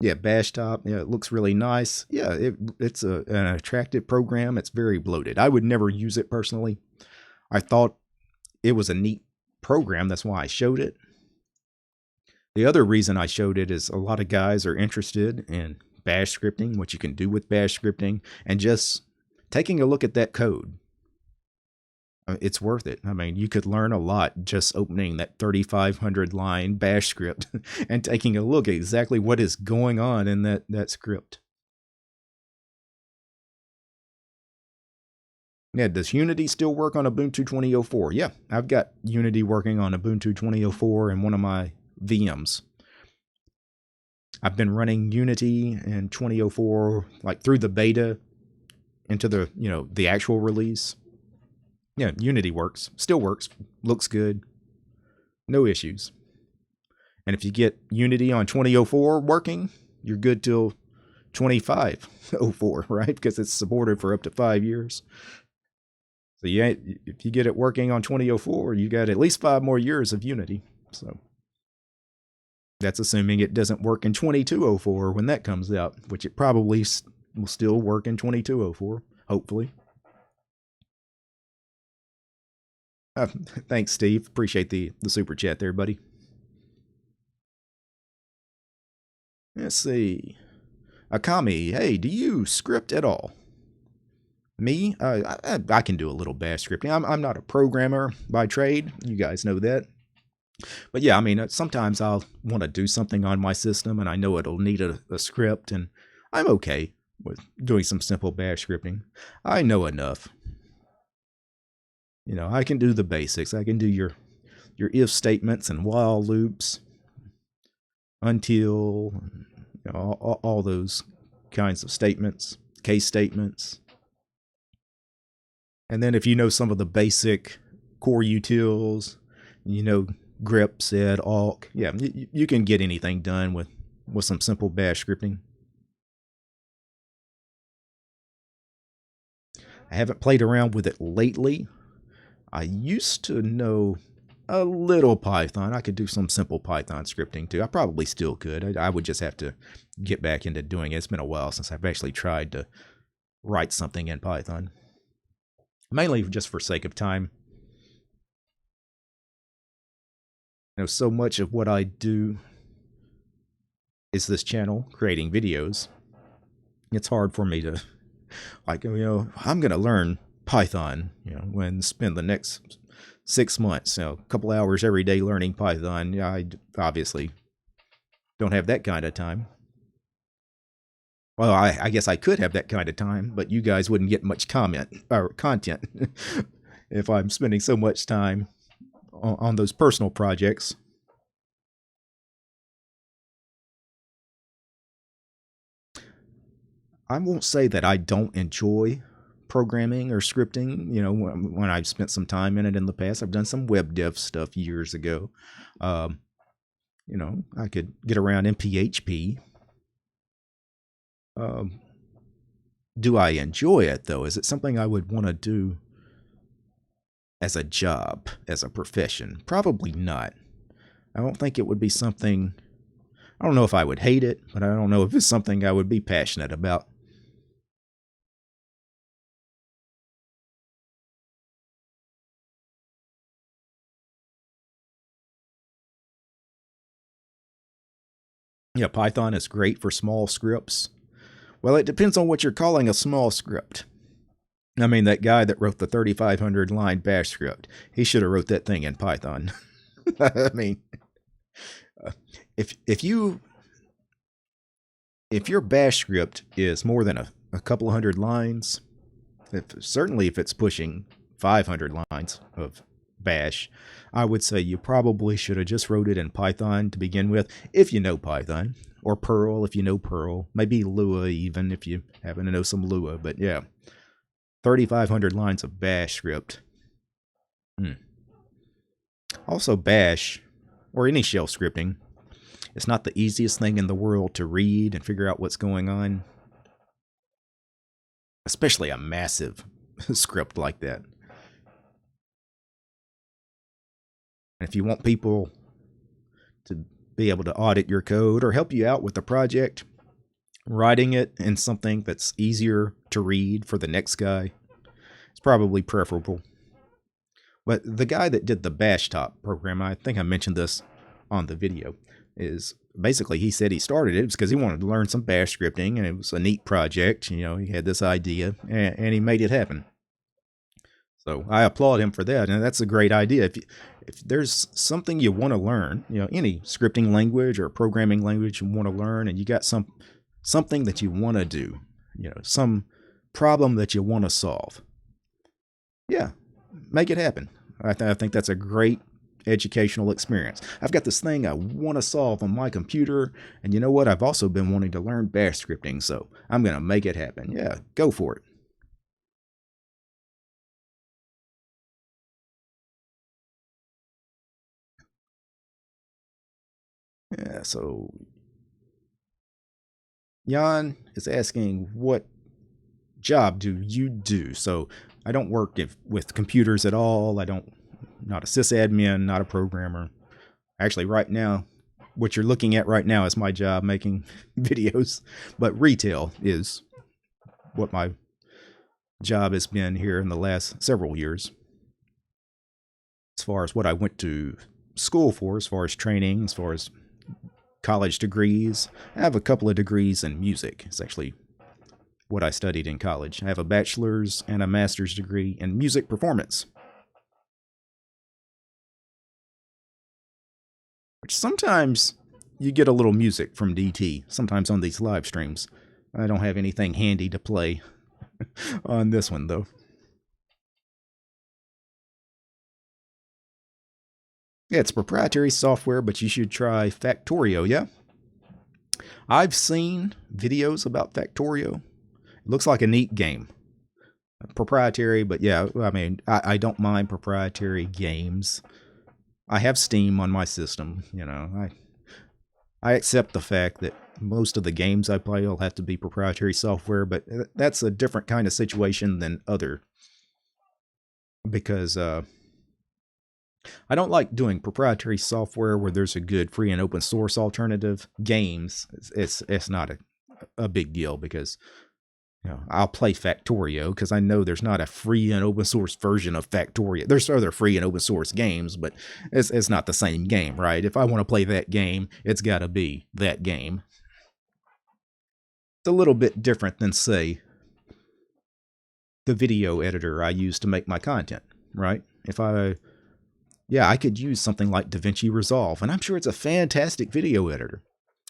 Yeah, Bash Top. Yeah, it looks really nice. Yeah, it's an attractive program. It's very bloated. I would never use it personally. I thought it was a neat program. That's why I showed it. The other reason I showed it is a lot of guys are interested in bash scripting, what you can do with bash scripting, and just taking a look at that code. It's worth it. I mean, you could learn a lot just opening that 3,500 line bash script and taking a look at exactly what is going on in that script. Yeah, does Unity still work on Ubuntu 20.04? Yeah, I've got Unity working on Ubuntu 20.04 in one of my VMs. I've been running Unity in 20.04 like through the beta into the, the actual release. Yeah, Unity works, still works, looks good, no issues. And if you get Unity on 20.04 working, you're good till 25.04, right? Because it's supported for up to 5 years. So if you get it working on 20.04, you got at least 5 more years of Unity. So that's assuming it doesn't work in 22.04 when that comes out, which it probably will still work in 22.04, hopefully. Thanks, Steve. Appreciate the super chat there, buddy. Let's see. Akami, hey, do you script at all? Me? I can do a little bash scripting. I'm not a programmer by trade. You guys know that. But yeah, I mean, sometimes I'll want to do something on my system and I know it'll need a script, and I'm okay with doing some simple bash scripting. I know enough. I can do the basics. I can do your if statements and while loops, until, all those kinds of statements, case statements. And then if you know some of the basic core utils, grep, sed, awk, yeah, you can get anything done with some simple bash scripting. I haven't played around with it lately. I used to know a little Python. I could do some simple Python scripting too. I probably still could. I would just have to get back into doing it. It's been a while since I've actually tried to write something in Python. Mainly just for sake of time. So much of what I do is this channel, creating videos. It's hard for me to, I'm going to learn Python, when spend the next 6 months, a couple hours every day learning Python. I obviously don't have that kind of time. Well, I guess I could have that kind of time, but you guys wouldn't get much content if I'm spending so much time on those personal projects. I won't say that I don't enjoy programming or scripting. When I've spent some time in it in the past, I've done some web dev stuff years ago. I could get around in PHP. Do I enjoy it though? Is it something I would want to do as a job, as a profession? Probably not. I don't think it would be something, I don't know if I would hate it, but I don't know if it's something I would be passionate about. Yeah, Python is great for small scripts. Well, it depends on what you're calling a small script. I mean, that guy that wrote the 3,500 line bash script, he should have wrote that thing in Python. I mean, if your bash script is more than a couple hundred lines, certainly if it's pushing 500 lines of bash, I would say you probably should have just wrote it in Python to begin with, if you know Python, or Perl if you know Perl, maybe Lua even if you happen to know some Lua. But yeah, 3,500 lines of bash script. Also, bash, or any shell scripting, it's not the easiest thing in the world to read and figure out what's going on, especially a massive script like that. And if you want people to be able to audit your code or help you out with the project, writing it in something that's easier to read for the next guy is probably preferable. But the guy that did the BashTop program, I think I mentioned this on the video, is basically he said he started it because he wanted to learn some bash scripting, and it was a neat project. You know, he had this idea and he made it happen. So I applaud him for that, and that's a great idea. If there's something you want to learn, you know, any scripting language or programming language you want to learn, and you got something that you want to do, you know, some problem that you want to solve, yeah, make it happen. I think that's a great educational experience. I've got this thing I want to solve on my computer, and you know what? I've also been wanting to learn bash scripting, so I'm going to make it happen. Yeah, go for it. Yeah, so Jan is asking, what job do you do? So I don't work with computers at all. Not a sysadmin, not a programmer. Actually, right now, what you're looking at right now is my job making videos, but retail is what my job has been here in the last several years. As far as what I went to school for, as far as training, as far as college degrees, I have a couple of degrees in music. It's actually what I studied in college. I have a bachelor's and a master's degree in music performance. Which sometimes you get a little music from DT, sometimes on these live streams. I don't have anything handy to play on this one, though. Yeah, it's proprietary software, but you should try Factorio, yeah? I've seen videos about Factorio. It looks like a neat game. Proprietary, but yeah, I mean, I don't mind proprietary games. I have Steam on my system, you know. I accept the fact that most of the games I play will have to be proprietary software, but that's a different kind of situation than other. Because I don't like doing proprietary software where there's a good free and open source alternative. Games, it's not a big deal, because you know, I'll play Factorio because I know there's not a free and open source version of Factorio. There's other free and open source games, but it's not the same game, right? If I want to play that game, it's got to be that game. It's a little bit different than, say, the video editor I use to make my content, right? I could use something like DaVinci Resolve, and I'm sure it's a fantastic video editor.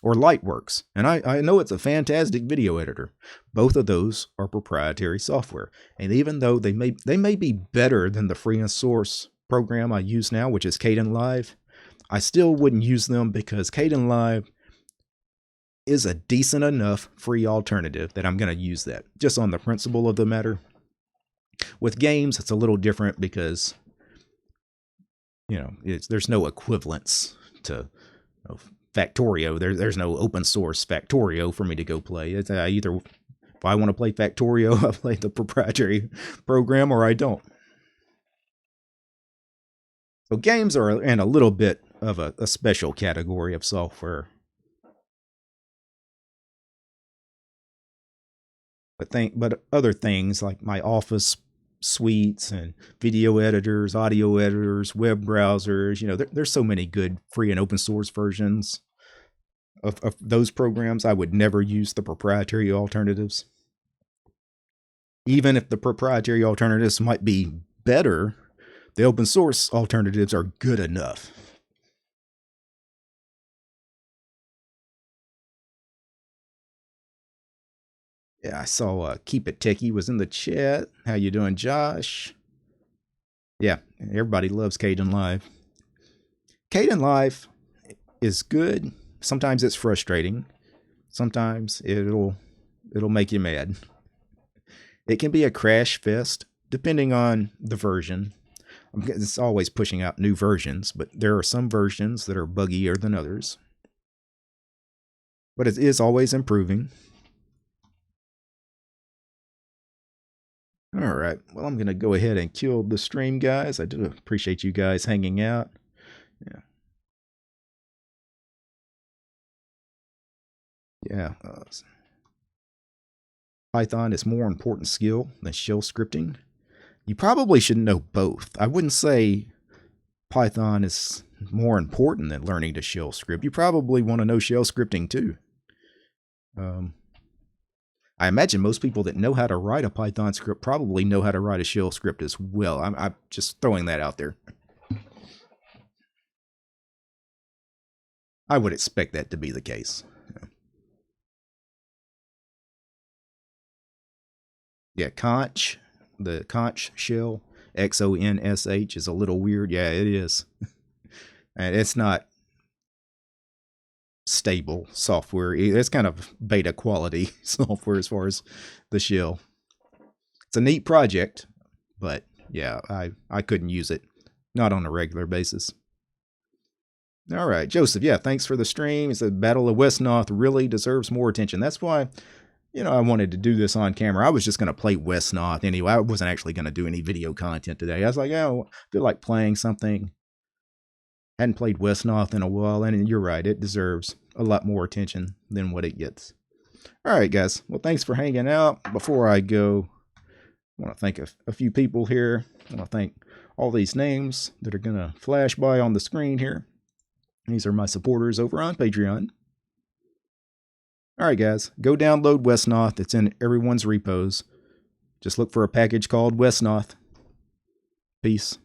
Or Lightworks, and I know it's a fantastic video editor. Both of those are proprietary software, and even though they may be better than the free and source program I use now, which is Kdenlive, I still wouldn't use them because Kdenlive is a decent enough free alternative that I'm going to use that, just on the principle of the matter. With games, it's a little different because, you know, there's no equivalence to Factorio. There's no open source Factorio for me to go play. It's either, if I want to play Factorio, I play the proprietary program, or I don't. So games are in a little bit of a special category of software. But other things like my Office suites and video editors, audio editors, web browsers, you know, there's so many good free and open source versions of those programs. I would never use the proprietary alternatives. Even if the proprietary alternatives might be better, the open source alternatives are good enough. Yeah, I saw Keep It Techie was in the chat. How you doing, Josh? Yeah, everybody loves Kdenlive. Kdenlive is good. Sometimes it's frustrating. Sometimes it'll make you mad. It can be a crash fest, depending on the version. It's always pushing out new versions, but there are some versions that are buggier than others. But it is always improving. All right, well, I'm going to go ahead and kill the stream, guys. I do appreciate you guys hanging out. Yeah. Yeah. Python is more important skill than shell scripting. You probably should know both. I wouldn't say Python is more important than learning to shell script. You probably want to know shell scripting too. I imagine most people that know how to write a Python script probably know how to write a shell script as well. I'm just throwing that out there. I would expect that to be the case. Yeah, conch, the conch shell, XONSH is a little weird. Yeah, it is. And it's not stable software. It's kind of beta quality software as far as the shell. It's a neat project, but yeah, I couldn't use it. Not on a regular basis. All right, Joseph, yeah, thanks for the stream. He said Battle of Wesnoth really deserves more attention. That's why, you know, I wanted to do this on camera. I was just going to play Wesnoth anyway. I wasn't actually going to do any video content today. I was like, oh, I feel like playing something. Hadn't played Wesnoth in a while, and you're right, it deserves a lot more attention than what it gets. All right, guys. Well, thanks for hanging out. Before I go, I want to thank a few people here. I want to thank all these names that are going to flash by on the screen here. These are my supporters over on Patreon. All right, guys. Go download Wesnoth. It's in everyone's repos. Just look for a package called Wesnoth. Peace.